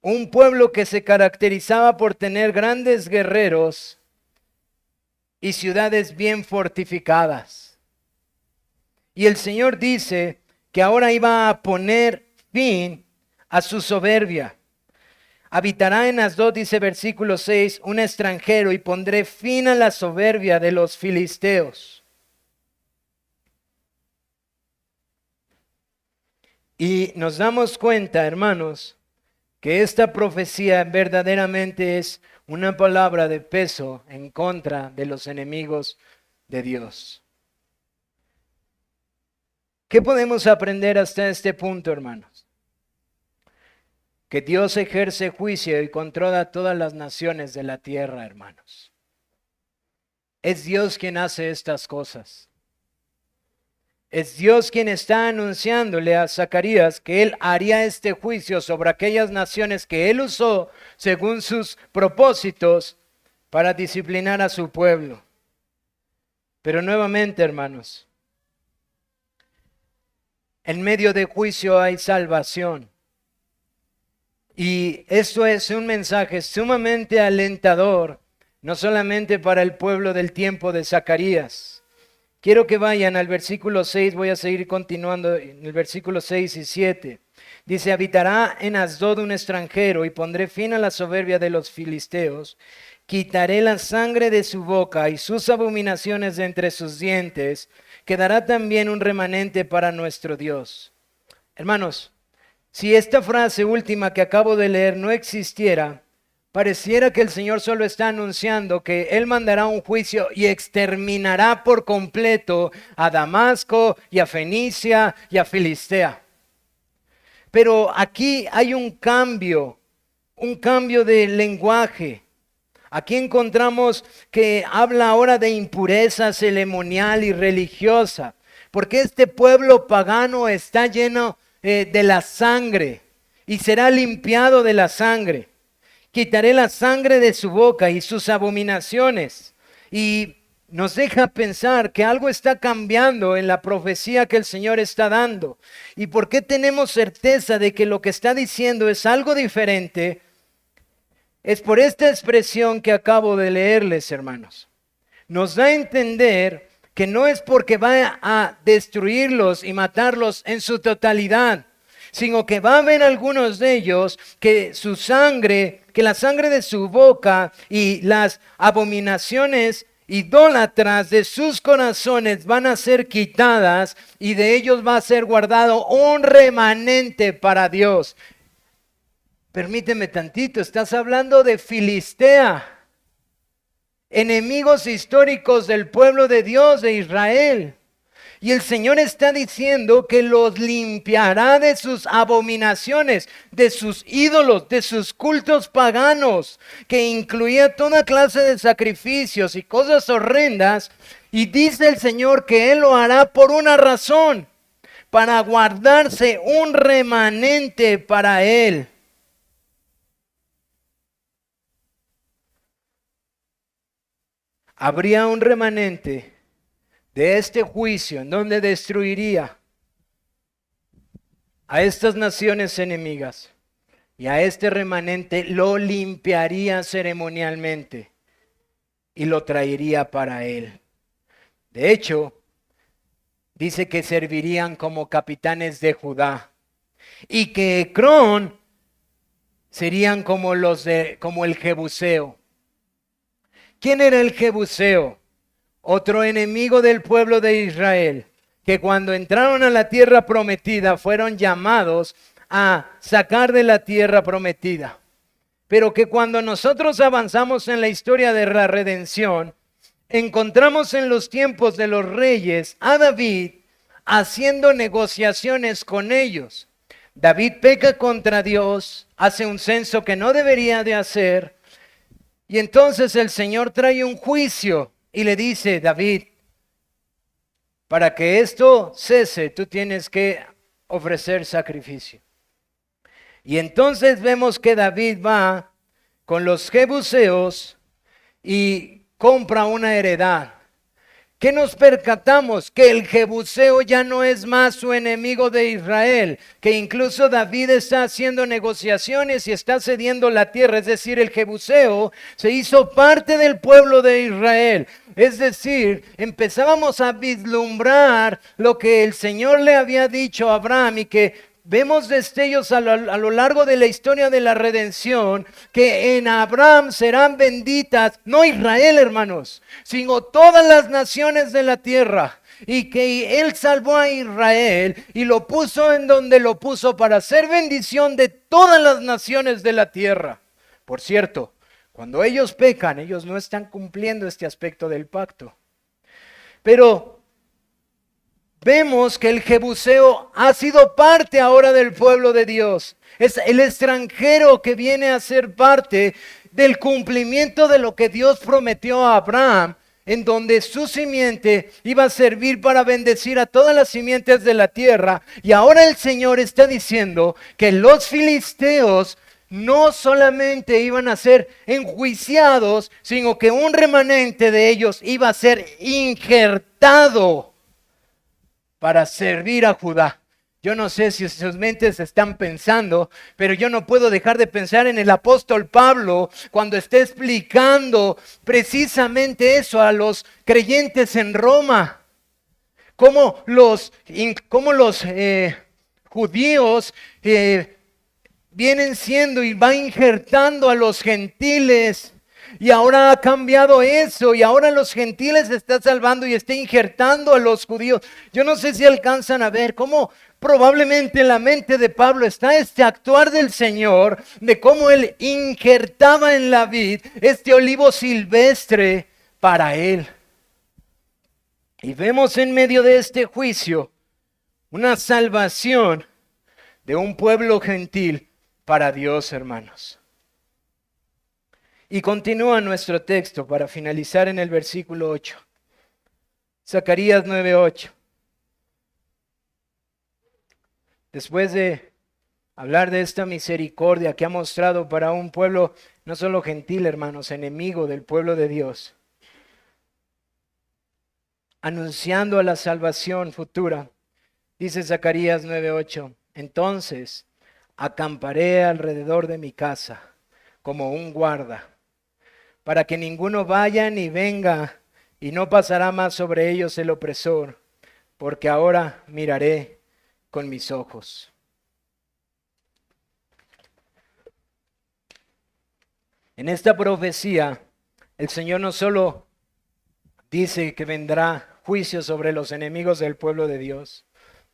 un pueblo que se caracterizaba por tener grandes guerreros y ciudades bien fortificadas. Y el Señor dice que ahora iba a poner fin a su soberbia. Habitará en Asdod, dice versículo 6, un extranjero, y pondré fin a la soberbia de los filisteos. Y nos damos cuenta, hermanos, que esta profecía verdaderamente es una palabra de peso en contra de los enemigos de Dios. ¿Qué podemos aprender hasta este punto, hermanos? Que Dios ejerce juicio y controla todas las naciones de la tierra, hermanos. Es Dios quien hace estas cosas. Es Dios quien está anunciándole a Zacarías que Él haría este juicio sobre aquellas naciones que Él usó según sus propósitos para disciplinar a su pueblo. Pero nuevamente, hermanos, en medio de juicio hay salvación. Y esto es un mensaje sumamente alentador, no solamente para el pueblo del tiempo de Zacarías. Quiero que vayan al versículo 6, voy a seguir continuando en el versículo 6 y 7. Dice, habitará en Asdod un extranjero y pondré fin a la soberbia de los filisteos. Quitaré la sangre de su boca y sus abominaciones de entre sus dientes. Quedará también un remanente para nuestro Dios. Hermanos, si esta frase última que acabo de leer no existiera, pareciera que el Señor solo está anunciando que Él mandará un juicio y exterminará por completo a Damasco y a Fenicia y a Filistea. Pero aquí hay un cambio de lenguaje. Aquí encontramos que habla ahora de impureza ceremonial y religiosa, porque este pueblo pagano está lleno de la sangre y será limpiado de la sangre. Quitaré la sangre de su boca y sus abominaciones. Y nos deja pensar que algo está cambiando en la profecía que el Señor está dando. ¿Y por qué tenemos certeza de que lo que está diciendo es algo diferente? Es por esta expresión que acabo de leerles, hermanos. Nos da a entender que no es porque va a destruirlos y matarlos en su totalidad, sino que va a haber algunos de ellos que su sangre, que la sangre de su boca y las abominaciones idólatras de sus corazones van a ser quitadas y de ellos va a ser guardado un remanente para Dios. Permíteme tantito, estás hablando de Filistea, enemigos históricos del pueblo de Dios de Israel. Y el Señor está diciendo que los limpiará de sus abominaciones, de sus ídolos, de sus cultos paganos, que incluía toda clase de sacrificios y cosas horrendas. Y dice el Señor que Él lo hará por una razón, para guardarse un remanente para Él. Habría un remanente de este juicio en donde destruiría a estas naciones enemigas, y a este remanente lo limpiaría ceremonialmente y lo traería para él. De hecho, dice que servirían como capitanes de Judá y que Ecrón serían como el Jebuseo. ¿Quién era el Jebuseo? Otro enemigo del pueblo de Israel, que cuando entraron a la tierra prometida fueron llamados a sacar de la tierra prometida. Pero que cuando nosotros avanzamos en la historia de la redención, encontramos en los tiempos de los reyes a David haciendo negociaciones con ellos. David peca contra Dios, hace un censo que no debería de hacer, y entonces el Señor trae un juicio y le dice, David, para que esto cese, tú tienes que ofrecer sacrificio. Y entonces vemos que David va con los jebuseos y compra una heredad ¿Qué nos percatamos? Que el Jebuseo ya no es más su enemigo de Israel, que incluso David está haciendo negociaciones y está cediendo la tierra, es decir, el Jebuseo se hizo parte del pueblo de Israel. Es decir, empezábamos a vislumbrar lo que el Señor le había dicho a Abraham y que vemos destellos a lo largo de la historia de la redención, que en Abraham serán benditas, no Israel, hermanos, sino todas las naciones de la tierra. Y que Él salvó a Israel y lo puso en donde lo puso para ser bendición de todas las naciones de la tierra. Por cierto, cuando ellos pecan, ellos no están cumpliendo este aspecto del pacto. Pero vemos que el Jebuseo ha sido parte ahora del pueblo de Dios. Es el extranjero que viene a ser parte del cumplimiento de lo que Dios prometió a Abraham, en donde su simiente iba a servir para bendecir a todas las simientes de la tierra. Y ahora el Señor está diciendo que los filisteos no solamente iban a ser enjuiciados, sino que un remanente de ellos iba a ser injertado para servir a Judá. Yo no sé si sus mentes están pensando, pero yo no puedo dejar de pensar en el apóstol Pablo cuando está explicando precisamente eso a los creyentes en Roma. Cómo los judíos vienen siendo y va injertando a los gentiles. Y ahora ha cambiado eso y ahora los gentiles está salvando y está injertando a los judíos. Yo no sé si alcanzan a ver cómo probablemente en la mente de Pablo está este actuar del Señor, de cómo Él injertaba en la vid este olivo silvestre para Él. Y vemos en medio de este juicio una salvación de un pueblo gentil para Dios, hermanos. Y continúa nuestro texto para finalizar en el versículo 8. Zacarías 9:8. Después de hablar de esta misericordia que ha mostrado para un pueblo no solo gentil, hermanos, enemigo del pueblo de Dios, anunciando a la salvación futura, dice Zacarías 9:8, entonces acamparé alrededor de mi casa como un guarda, para que ninguno vaya ni venga, y no pasará más sobre ellos el opresor, porque ahora miraré con mis ojos. En esta profecía, el Señor no solo dice que vendrá juicio sobre los enemigos del pueblo de Dios,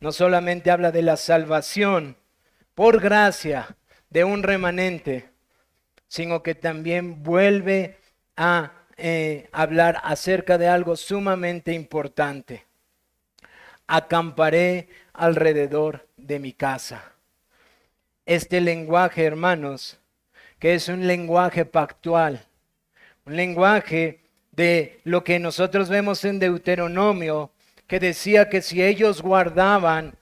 no solamente habla de la salvación por gracia de un remanente, sino que también vuelve a hablar acerca de algo sumamente importante. Acamparé alrededor de mi casa. Este lenguaje, hermanos, que es un lenguaje pactual, un lenguaje de lo que nosotros vemos en Deuteronomio, que decía que si ellos guardaban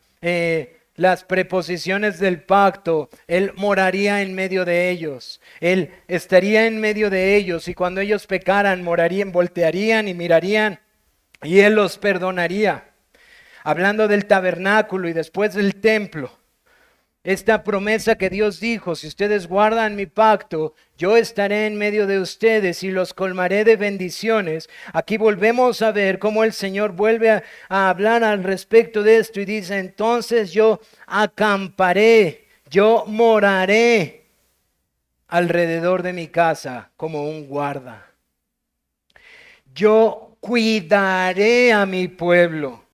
las preposiciones del pacto, Él moraría en medio de ellos. Él estaría en medio de ellos y cuando ellos pecaran, morarían, voltearían y mirarían y Él los perdonaría. Hablando del tabernáculo y después del templo, esta promesa que Dios dijo, si ustedes guardan mi pacto, yo estaré en medio de ustedes y los colmaré de bendiciones. Aquí volvemos a ver cómo el Señor vuelve a hablar al respecto de esto y dice, entonces yo acamparé, yo moraré alrededor de mi casa como un guarda. Yo cuidaré a mi pueblo.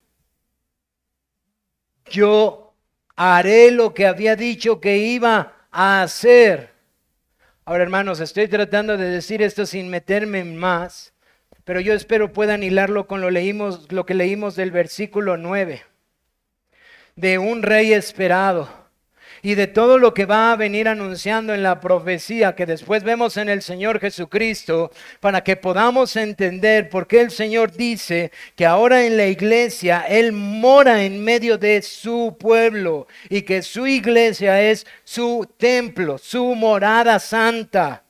Yo haré lo que había dicho que iba a hacer. Ahora, hermanos, estoy tratando de decir esto sin meterme en más, pero yo espero puedan hilarlo con lo que leímos del versículo 9, de un rey esperado y de todo lo que va a venir anunciando en la profecía que después vemos en el Señor Jesucristo, para que podamos entender por qué el Señor dice que ahora en la iglesia Él mora en medio de su pueblo y que su iglesia es su templo, su morada santa.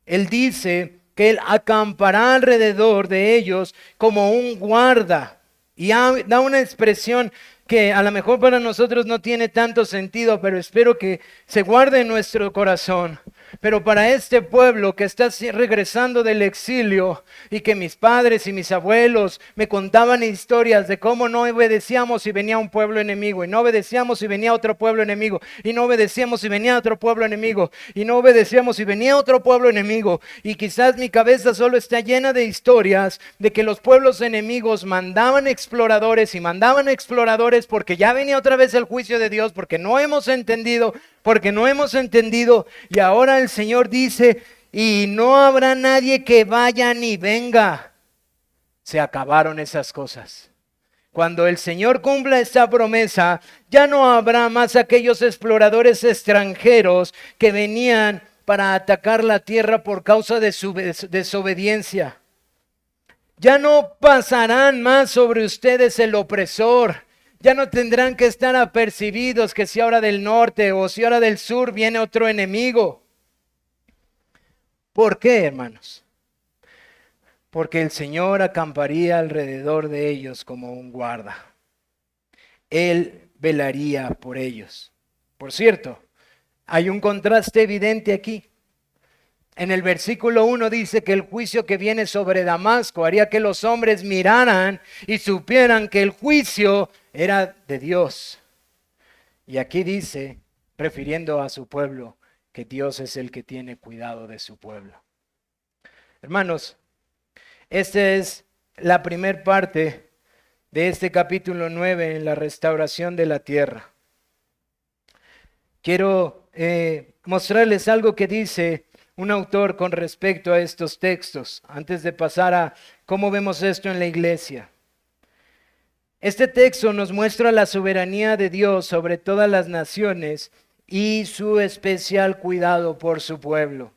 Él dice que Él acampará alrededor de ellos como un guarda. Y da una expresión que a lo mejor para nosotros no tiene tanto sentido, pero espero que se guarde en nuestro corazón. Pero para este pueblo que está regresando del exilio y que mis padres y mis abuelos me contaban historias de cómo no obedecíamos y venía un pueblo enemigo, y no obedecíamos y venía otro pueblo enemigo, y no obedecíamos y venía otro pueblo enemigo, y no obedecíamos y venía otro pueblo enemigo. Y quizás mi cabeza solo está llena de historias de que los pueblos enemigos mandaban exploradores y mandaban exploradores porque ya venía otra vez el juicio de Dios, porque no hemos entendido, y ahora el Señor dice, y no habrá nadie que vaya ni venga. Se acabaron esas cosas. Cuando el Señor cumpla esta promesa, ya no habrá más aquellos exploradores extranjeros que venían para atacar la tierra por causa de su desobediencia. Ya no pasarán más sobre ustedes el opresor. Ya no tendrán que estar apercibidos que si ahora del norte o si ahora del sur viene otro enemigo. ¿Por qué, hermanos? Porque el Señor acamparía alrededor de ellos como un guarda. Él velaría por ellos. Por cierto, hay un contraste evidente aquí. En el versículo 1 dice que el juicio que viene sobre Damasco haría que los hombres miraran y supieran que el juicio era de Dios. Y aquí dice, refiriendo a su pueblo, que Dios es el que tiene cuidado de su pueblo. Hermanos, esta es la primera parte de este capítulo 9 en la restauración de la tierra. Quiero mostrarles algo que dice un autor con respecto a estos textos, antes de pasar a cómo vemos esto en la iglesia. Este texto nos muestra la soberanía de Dios sobre todas las naciones y su especial cuidado por su pueblo.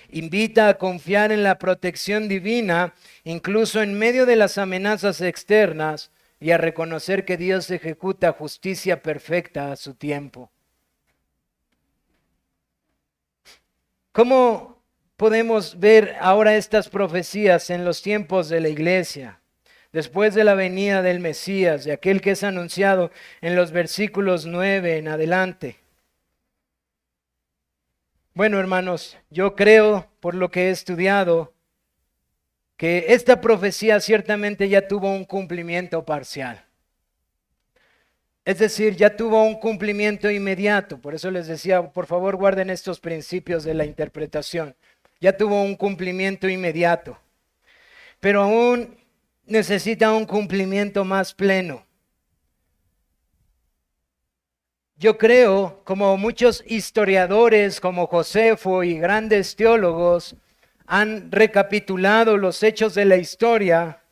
Invita a confiar en la protección divina, incluso en medio de las amenazas externas, y a reconocer que Dios ejecuta justicia perfecta a su tiempo. ¿Cómo podemos ver ahora estas profecías en los tiempos de la iglesia? Después de la venida del Mesías, de aquel que es anunciado en los versículos 9 en adelante. Bueno, hermanos, yo creo, por lo que he estudiado, que esta profecía ciertamente ya tuvo un cumplimiento parcial. Es decir, ya tuvo un cumplimiento inmediato. Por eso les decía, por favor, guarden estos principios de la interpretación. Ya tuvo un cumplimiento inmediato, pero aún necesita un cumplimiento más pleno. Yo creo, como muchos historiadores, como Josefo y grandes teólogos, han recapitulado los hechos de la historia,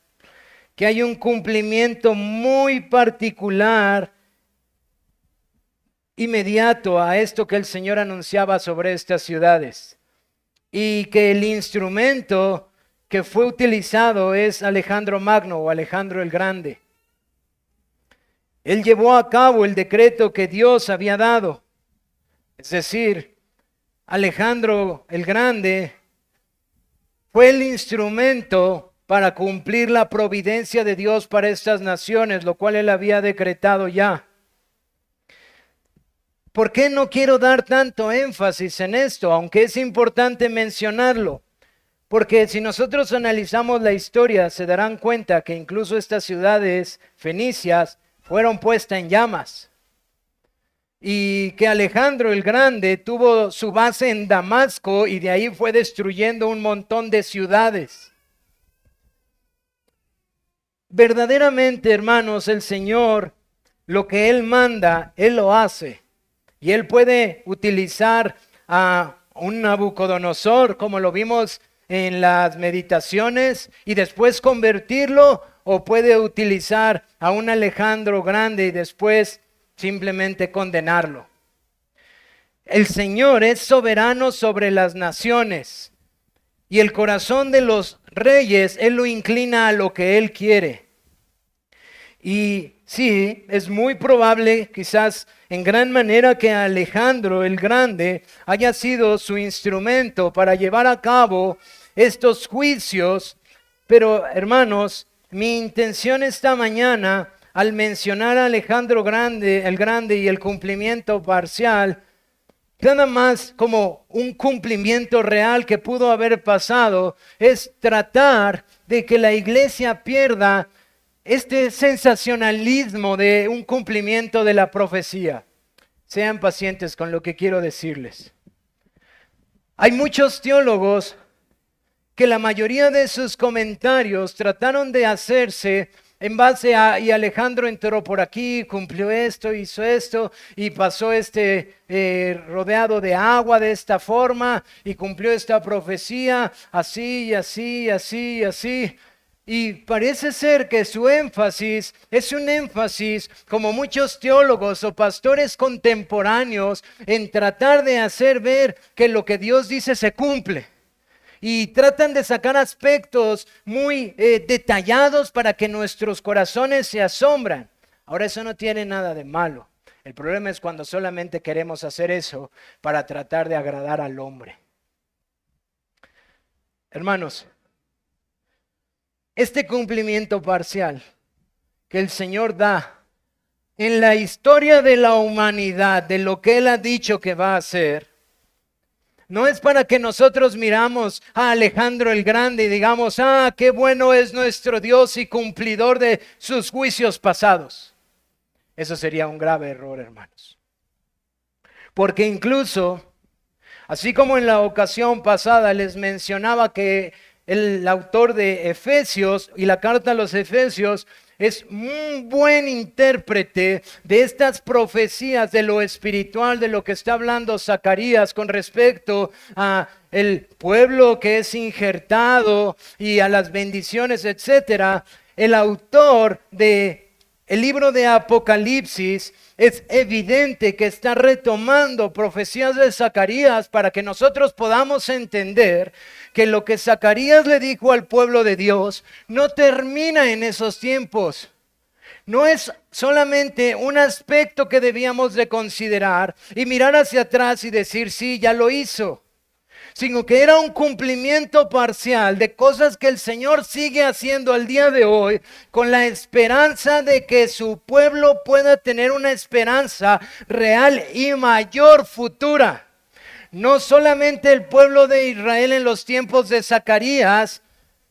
que hay un cumplimiento muy particular, inmediato a esto que el Señor anunciaba sobre estas ciudades. Y que el instrumento que fue utilizado es Alejandro Magno o Alejandro el Grande. Él llevó a cabo el decreto que Dios había dado. Es decir, Alejandro el Grande fue el instrumento para cumplir la providencia de Dios para estas naciones, lo cual él había decretado ya. ¿Por qué no quiero dar tanto énfasis en esto? Aunque es importante mencionarlo. Porque si nosotros analizamos la historia, se darán cuenta que incluso estas ciudades fenicias fueron puestas en llamas. Y que Alejandro el Grande tuvo su base en Damasco y de ahí fue destruyendo un montón de ciudades. Verdaderamente, hermanos, el Señor, lo que Él manda, Él lo hace. Y Él puede utilizar a un Nabucodonosor, como lo vimos en las meditaciones, y después convertirlo, o puede utilizar a un Alejandro Grande y después simplemente condenarlo. El Señor es soberano sobre las naciones, y el corazón de los reyes, Él lo inclina a lo que Él quiere. Y sí, es muy probable, quizás en gran manera, que Alejandro el Grande haya sido su instrumento para llevar a cabo estos juicios. Pero hermanos, mi intención esta mañana, al mencionar a Alejandro el Grande y el cumplimiento parcial, nada más como un cumplimiento real que pudo haber pasado, es tratar de que la iglesia pierda este sensacionalismo de un cumplimiento de la profecía. Sean pacientes con lo que quiero decirles. Hay muchos teólogos que la mayoría de sus comentarios trataron de hacerse en base a, y Alejandro entró por aquí, cumplió esto, hizo esto, y pasó rodeado de agua de esta forma, y cumplió esta profecía, así, y así, y así, y así. Y parece ser que su énfasis es un énfasis, como muchos teólogos o pastores contemporáneos, en tratar de hacer ver que lo que Dios dice se cumple. Y tratan de sacar aspectos muy detallados para que nuestros corazones se asombran. Ahora, eso no tiene nada de malo. El problema es cuando solamente queremos hacer eso para tratar de agradar al hombre. Hermanos, este cumplimiento parcial que el Señor da en la historia de la humanidad, de lo que Él ha dicho que va a hacer, no es para que nosotros miramos a Alejandro el Grande y digamos, qué bueno es nuestro Dios y cumplidor de sus juicios pasados. Eso sería un grave error, hermanos. Porque incluso, así como en la ocasión pasada les mencionaba que el autor de Efesios y la carta a los Efesios es un buen intérprete de estas profecías de lo espiritual, de lo que está hablando Zacarías con respecto a el pueblo que es injertado y a las bendiciones, etcétera. El autor de el libro de Apocalipsis es evidente que está retomando profecías de Zacarías para que nosotros podamos entender que lo que Zacarías le dijo al pueblo de Dios no termina en esos tiempos. No es solamente un aspecto que debíamos de considerar y mirar hacia atrás y decir, sí, ya lo hizo, sino que era un cumplimiento parcial de cosas que el Señor sigue haciendo al día de hoy con la esperanza de que su pueblo pueda tener una esperanza real y mayor futura. No solamente el pueblo de Israel en los tiempos de Zacarías,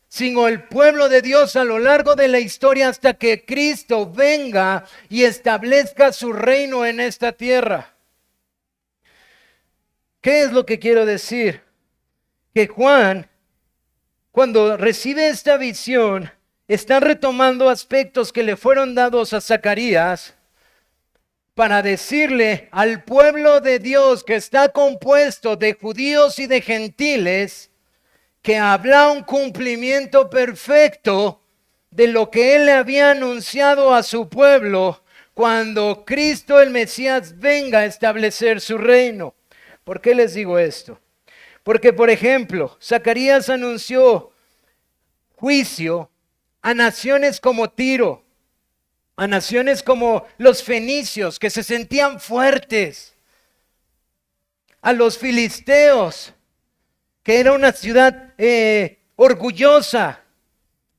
sino el pueblo de Dios a lo largo de la historia hasta que Cristo venga y establezca su reino en esta tierra. ¿Qué es lo que quiero decir? Que Juan, cuando recibe esta visión, está retomando aspectos que le fueron dados a Zacarías para decirle al pueblo de Dios que está compuesto de judíos y de gentiles, que habla un cumplimiento perfecto de lo que él le había anunciado a su pueblo cuando Cristo el Mesías venga a establecer su reino. ¿Por qué les digo esto? Porque, por ejemplo, Zacarías anunció juicio a naciones como Tiro, a naciones como los fenicios, que se sentían fuertes, a los filisteos, que era una ciudad orgullosa.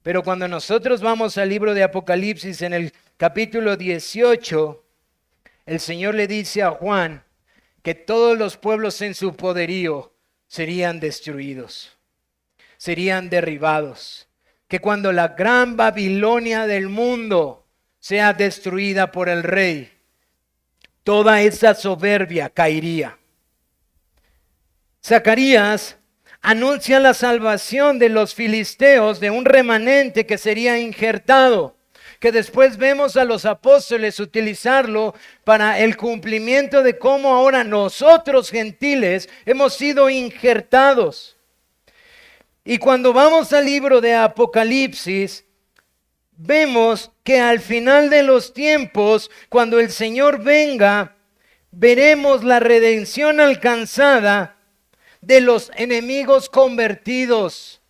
Pero cuando nosotros vamos al libro de Apocalipsis en el capítulo 18, el Señor le dice a Juan que todos los pueblos en su poderío serían destruidos, serían derribados, que cuando la gran Babilonia del mundo sea destruida por el rey, toda esa soberbia caería. Zacarías anuncia la salvación de los filisteos, de un remanente que sería injertado, que después vemos a los apóstoles utilizarlo para el cumplimiento de cómo ahora nosotros gentiles hemos sido injertados. Y cuando vamos al libro de Apocalipsis, vemos que al final de los tiempos, cuando el Señor venga, veremos la redención alcanzada de los enemigos convertidos.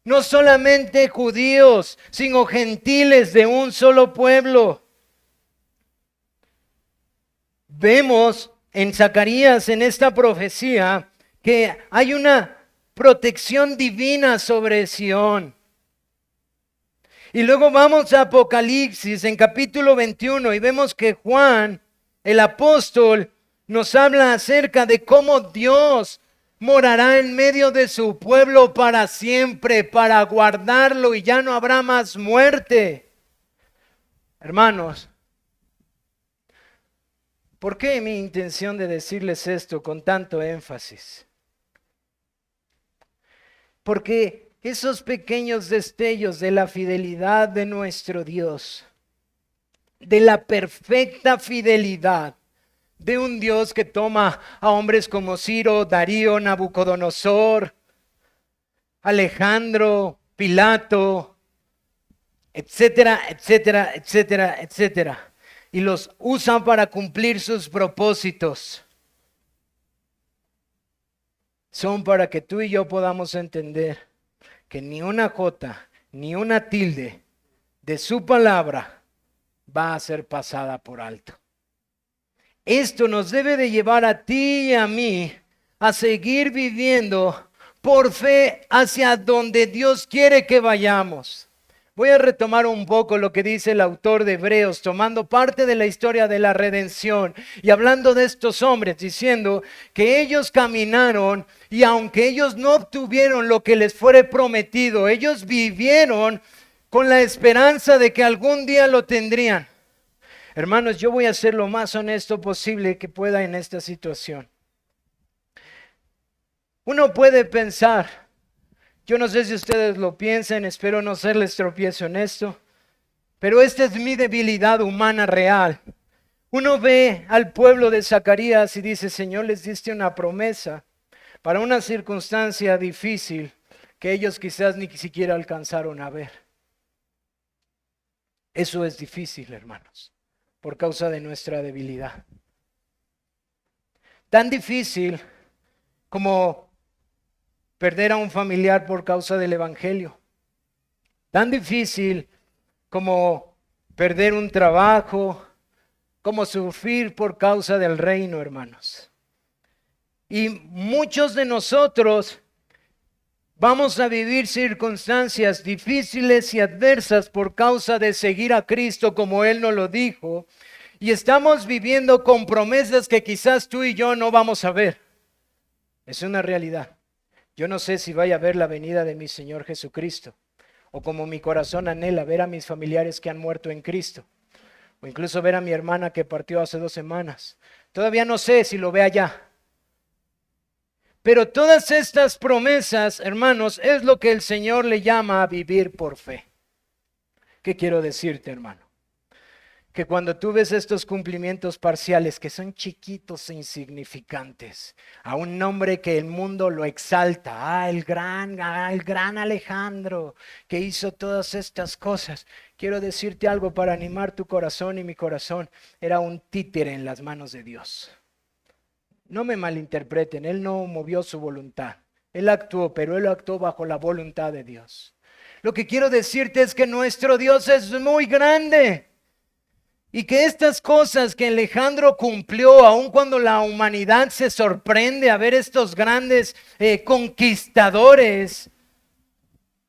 No solamente judíos, sino gentiles de un solo pueblo. Vemos en Zacarías, en esta profecía, que hay una protección divina sobre Sión. Y luego vamos a Apocalipsis en capítulo 21 y vemos que Juan, el apóstol, nos habla acerca de cómo Dios morará en medio de su pueblo para siempre, para guardarlo y ya no habrá más muerte. Hermanos, ¿por qué mi intención de decirles esto con tanto énfasis? Porque esos pequeños destellos de la fidelidad de nuestro Dios, de la perfecta fidelidad de un Dios que toma a hombres como Ciro, Darío, Nabucodonosor, Alejandro, Pilato, etcétera, etcétera, etcétera, etcétera, y los usan para cumplir sus propósitos. Son para que tú y yo podamos entender que ni una jota, ni una tilde de su palabra va a ser pasada por alto. Esto nos debe de llevar a ti y a mí a seguir viviendo por fe hacia donde Dios quiere que vayamos. Voy a retomar un poco lo que dice el autor de Hebreos, tomando parte de la historia de la redención y hablando de estos hombres, diciendo que ellos caminaron y aunque ellos no obtuvieron lo que les fuere prometido, ellos vivieron con la esperanza de que algún día lo tendrían. Hermanos, yo voy a ser lo más honesto posible que pueda en esta situación. Uno puede pensar, yo no sé si ustedes lo piensan, espero no serles tropiezo en esto, pero esta es mi debilidad humana real. Uno ve al pueblo de Zacarías y dice, Señor, les diste una promesa para una circunstancia difícil que ellos quizás ni siquiera alcanzaron a ver. Eso es difícil, hermanos, por causa de nuestra debilidad. Tan difícil como perder a un familiar por causa del evangelio. Tan difícil como perder un trabajo, como sufrir por causa del reino, hermanos. Y muchos de nosotros vamos a vivir circunstancias difíciles y adversas por causa de seguir a Cristo como Él nos lo dijo. Y estamos viviendo con promesas que quizás tú y yo no vamos a ver. Es una realidad. Yo no sé si vaya a ver la venida de mi Señor Jesucristo, o como mi corazón anhela ver a mis familiares que han muerto en Cristo, o incluso ver a mi hermana que partió hace 2 semanas. Todavía no sé si lo ve allá. Pero todas estas promesas, hermanos, es lo que el Señor le llama a vivir por fe. ¿Qué quiero decirte, hermano? Que cuando tú ves estos cumplimientos parciales que son chiquitos e insignificantes, a un nombre que el mundo lo exalta, el gran Alejandro que hizo todas estas cosas, quiero decirte algo para animar tu corazón y mi corazón, era un títere en las manos de Dios. No me malinterpreten, Él no movió su voluntad, Él actuó, pero Él actuó bajo la voluntad de Dios. Lo que quiero decirte es que nuestro Dios es muy grande. Y que estas cosas que Alejandro cumplió, aun cuando la humanidad se sorprende a ver estos grandes conquistadores,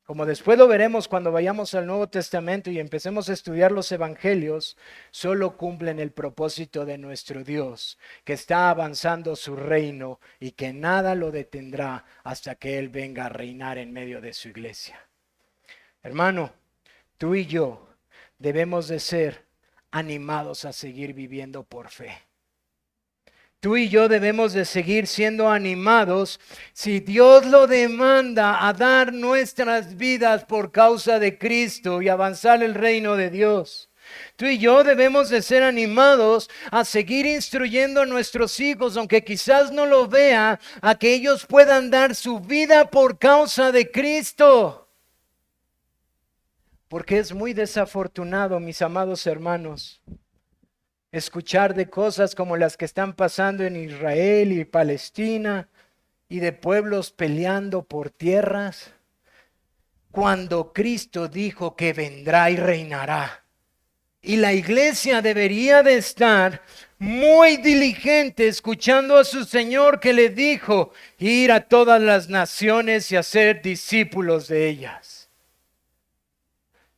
como después lo veremos cuando vayamos al Nuevo Testamento y empecemos a estudiar los evangelios, solo cumplen el propósito de nuestro Dios, que está avanzando su reino y que nada lo detendrá hasta que Él venga a reinar en medio de su iglesia. Hermano, tú y yo debemos de ser animados a seguir viviendo por fe. Tú y yo debemos de seguir siendo animados si Dios lo demanda a dar nuestras vidas por causa de Cristo y avanzar el reino de Dios. Tú y yo debemos de ser animados a seguir instruyendo a nuestros hijos, aunque quizás no lo vean, a que ellos puedan dar su vida por causa de Cristo. Porque es muy desafortunado, mis amados hermanos, escuchar de cosas como las que están pasando en Israel y Palestina y de pueblos peleando por tierras, cuando Cristo dijo que vendrá y reinará. Y la iglesia debería de estar muy diligente escuchando a su Señor que le dijo ir a todas las naciones y hacer discípulos de ellas.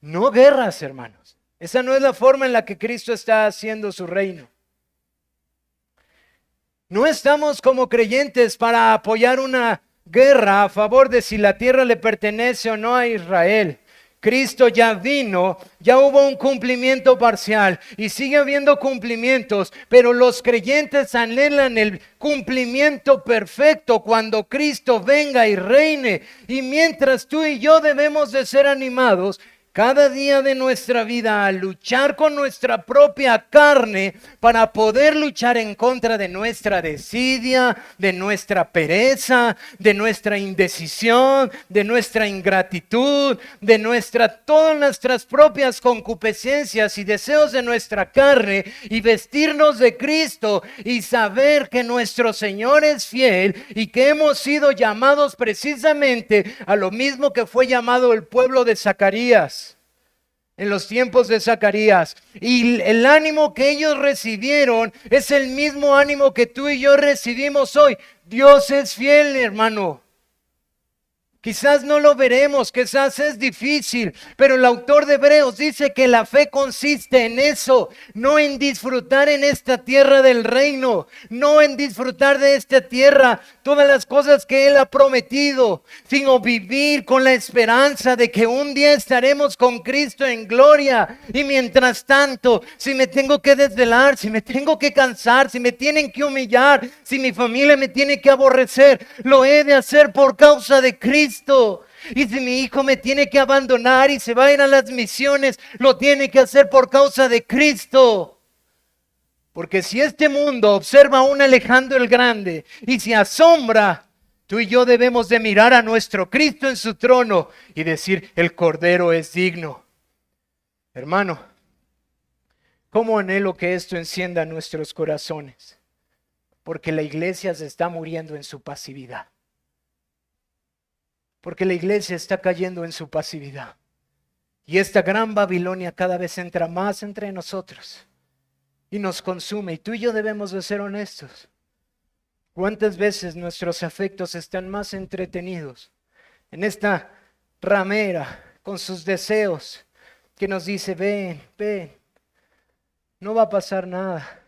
No guerras, hermanos. Esa no es la forma en la que Cristo está haciendo su reino. No estamos como creyentes para apoyar una guerra a favor de si la tierra le pertenece o no a Israel. Cristo ya vino, ya hubo un cumplimiento parcial y sigue habiendo cumplimientos, pero los creyentes anhelan el cumplimiento perfecto cuando Cristo venga y reine. Y mientras tú y yo debemos de ser animados cada día de nuestra vida a luchar con nuestra propia carne para poder luchar en contra de nuestra desidia, de nuestra pereza, de nuestra indecisión, de nuestra ingratitud, de todas nuestras propias concupiscencias y deseos de nuestra carne, y vestirnos de Cristo y saber que nuestro Señor es fiel y que hemos sido llamados precisamente a lo mismo que fue llamado el pueblo de Zacarías. En los tiempos de Zacarías, y el ánimo que ellos recibieron es el mismo ánimo que tú y yo recibimos hoy. Dios es fiel, hermano. Quizás no lo veremos, quizás es difícil, pero el autor de Hebreos dice que la fe consiste en eso, no en disfrutar en esta tierra del reino, no en disfrutar de esta tierra todas las cosas que Él ha prometido, sino vivir con la esperanza de que un día estaremos con Cristo en gloria. Y mientras tanto, si me tengo que desvelar, si me tengo que cansar, si me tienen que humillar, si mi familia me tiene que aborrecer, lo he de hacer por causa de Cristo. Y si mi hijo me tiene que abandonar y se va a ir a las misiones, lo tiene que hacer por causa de Cristo. Porque si este mundo observa a un Alejandro el Grande y se asombra, tú y yo debemos de mirar a nuestro Cristo en su trono y decir, el Cordero es digno. Hermano, ¿cómo anhelo que esto encienda nuestros corazones? Porque la iglesia se está muriendo en su pasividad. Porque la iglesia está cayendo en su pasividad. Y esta gran Babilonia cada vez entra más entre nosotros y nos consume. Y tú y yo debemos de ser honestos. ¿Cuántas veces nuestros afectos están más entretenidos en esta ramera con sus deseos que nos dice, ven, ven, no va a pasar nada,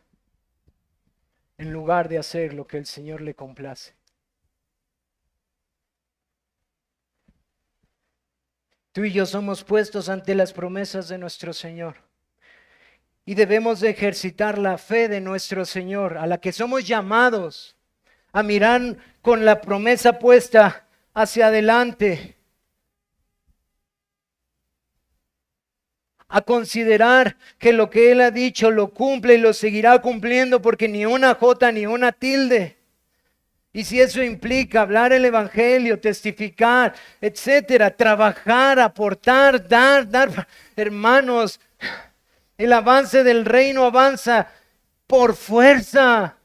en lugar de hacer lo que el Señor le complace? Tú y yo somos puestos ante las promesas de nuestro Señor. Y debemos de ejercitar la fe de nuestro Señor, a la que somos llamados a mirar con la promesa puesta hacia adelante. A considerar que lo que Él ha dicho lo cumple y lo seguirá cumpliendo, porque ni una jota ni una tilde. Y si eso implica hablar el evangelio, testificar, etcétera, trabajar, aportar, dar, hermanos, el avance del reino avanza por fuerza.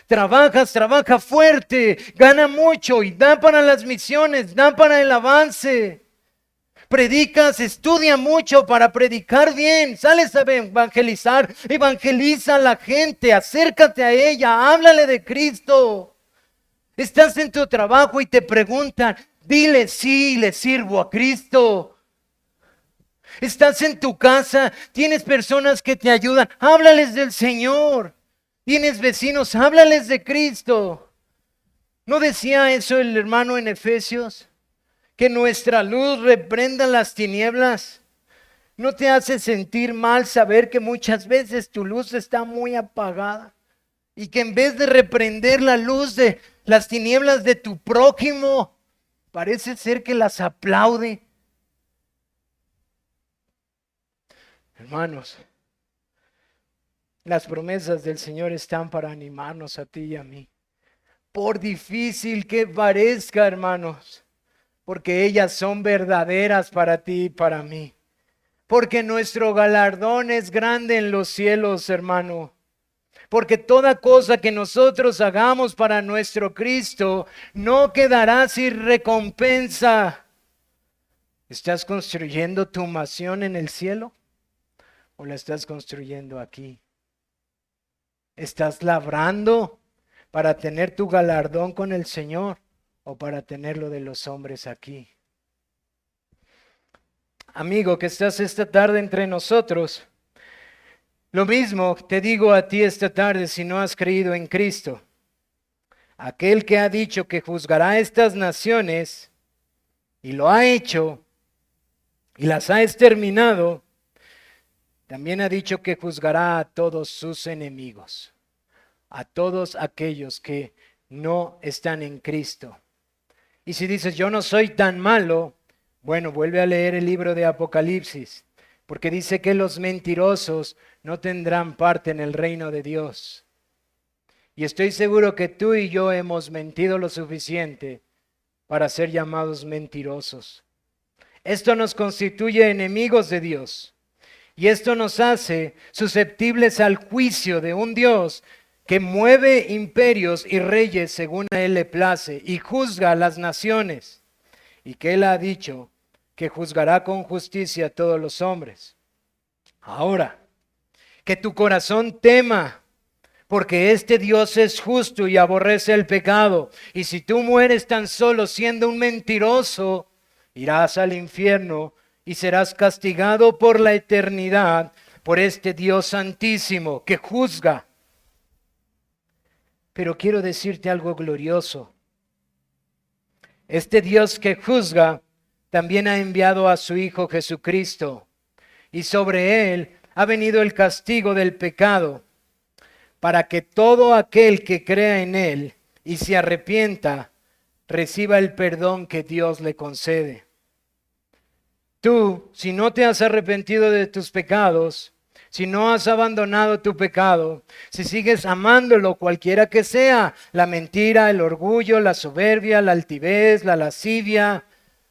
Trabaja fuerte, gana mucho y da para las misiones, da para el avance. Predicas, estudia mucho para predicar bien, sales a evangelizar, evangeliza a la gente, acércate a ella, háblale de Cristo. Estás en tu trabajo y te preguntan, dile sí, le sirvo a Cristo. Estás en tu casa, tienes personas que te ayudan, háblales del Señor. Tienes vecinos, háblales de Cristo. ¿No decía eso el hermano en Efesios? Que nuestra luz reprenda las tinieblas. ¿No te hace sentir mal saber que muchas veces tu luz está muy apagada? Y que en vez de reprender la luz de las tinieblas de tu prójimo, parece ser que las aplaude. Hermanos, las promesas del Señor están para animarnos a ti y a mí. Por difícil que parezca, hermanos, porque ellas son verdaderas para ti y para mí. Porque nuestro galardón es grande en los cielos, hermano. Porque toda cosa que nosotros hagamos para nuestro Cristo no quedará sin recompensa. ¿Estás construyendo tu mansión en el cielo? o la estás construyendo aquí? ¿Estás labrando para tener tu galardón con el Señor o para tenerlo de los hombres aquí? Amigo que estás esta tarde entre nosotros, lo mismo te digo a ti esta tarde si no has creído en Cristo. Aquel que ha dicho que juzgará a estas naciones y lo ha hecho y las ha exterminado, también ha dicho que juzgará a todos sus enemigos, a todos aquellos que no están en Cristo. Y si dices, yo no soy tan malo, bueno, vuelve a leer el libro de Apocalipsis, porque dice que los mentirosos no tendrán parte en el reino de Dios. Y estoy seguro que tú y yo hemos mentido lo suficiente para ser llamados mentirosos. Esto nos constituye enemigos de Dios. Y esto nos hace susceptibles al juicio de un Dios que mueve imperios y reyes según a Él le place y juzga a las naciones. Y que Él ha dicho que juzgará con justicia a todos los hombres. Ahora, que tu corazón tema, porque este Dios es justo y aborrece el pecado. Y si tú mueres tan solo siendo un mentiroso, irás al infierno y serás castigado por la eternidad por este Dios santísimo que juzga. Pero quiero decirte algo glorioso. Este Dios que juzga también ha enviado a su Hijo Jesucristo, y sobre Él ha venido el castigo del pecado, para que todo aquel que crea en Él y se arrepienta, reciba el perdón que Dios le concede. Tú, si no te has arrepentido de tus pecados, si no has abandonado tu pecado, si sigues amándolo cualquiera que sea, la mentira, el orgullo, la soberbia, la altivez, la lascivia,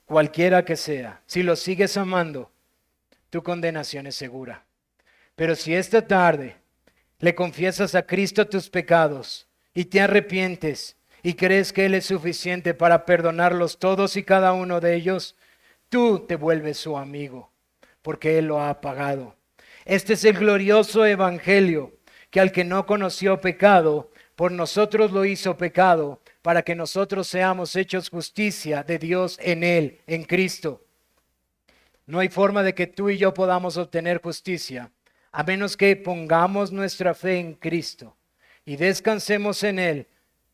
cualquiera que sea, si lo sigues amando, tu condenación es segura. Pero si esta tarde le confiesas a Cristo tus pecados y te arrepientes y crees que Él es suficiente para perdonarlos todos y cada uno de ellos, tú te vuelves su amigo, porque Él lo ha pagado. Este es el glorioso evangelio, que al que no conoció pecado, por nosotros lo hizo pecado, para que nosotros seamos hechos justicia de Dios en Él, en Cristo. No hay forma de que tú y yo podamos obtener justicia, a menos que pongamos nuestra fe en Cristo y descansemos en Él,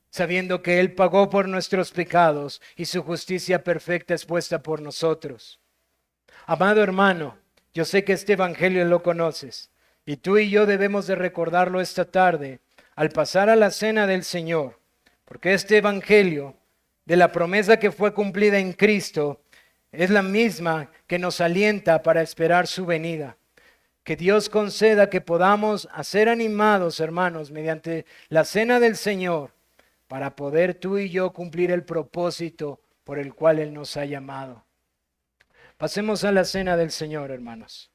sabiendo que Él pagó por nuestros pecados y su justicia perfecta es puesta por nosotros. Amado hermano, yo sé que este evangelio lo conoces y tú y yo debemos de recordarlo esta tarde al pasar a la cena del Señor, porque este evangelio de la promesa que fue cumplida en Cristo es la misma que nos alienta para esperar su venida. Que Dios conceda que podamos ser animados, hermanos, mediante la cena del Señor, para poder tú y yo cumplir el propósito por el cual Él nos ha llamado. Pasemos a la cena del Señor, hermanos.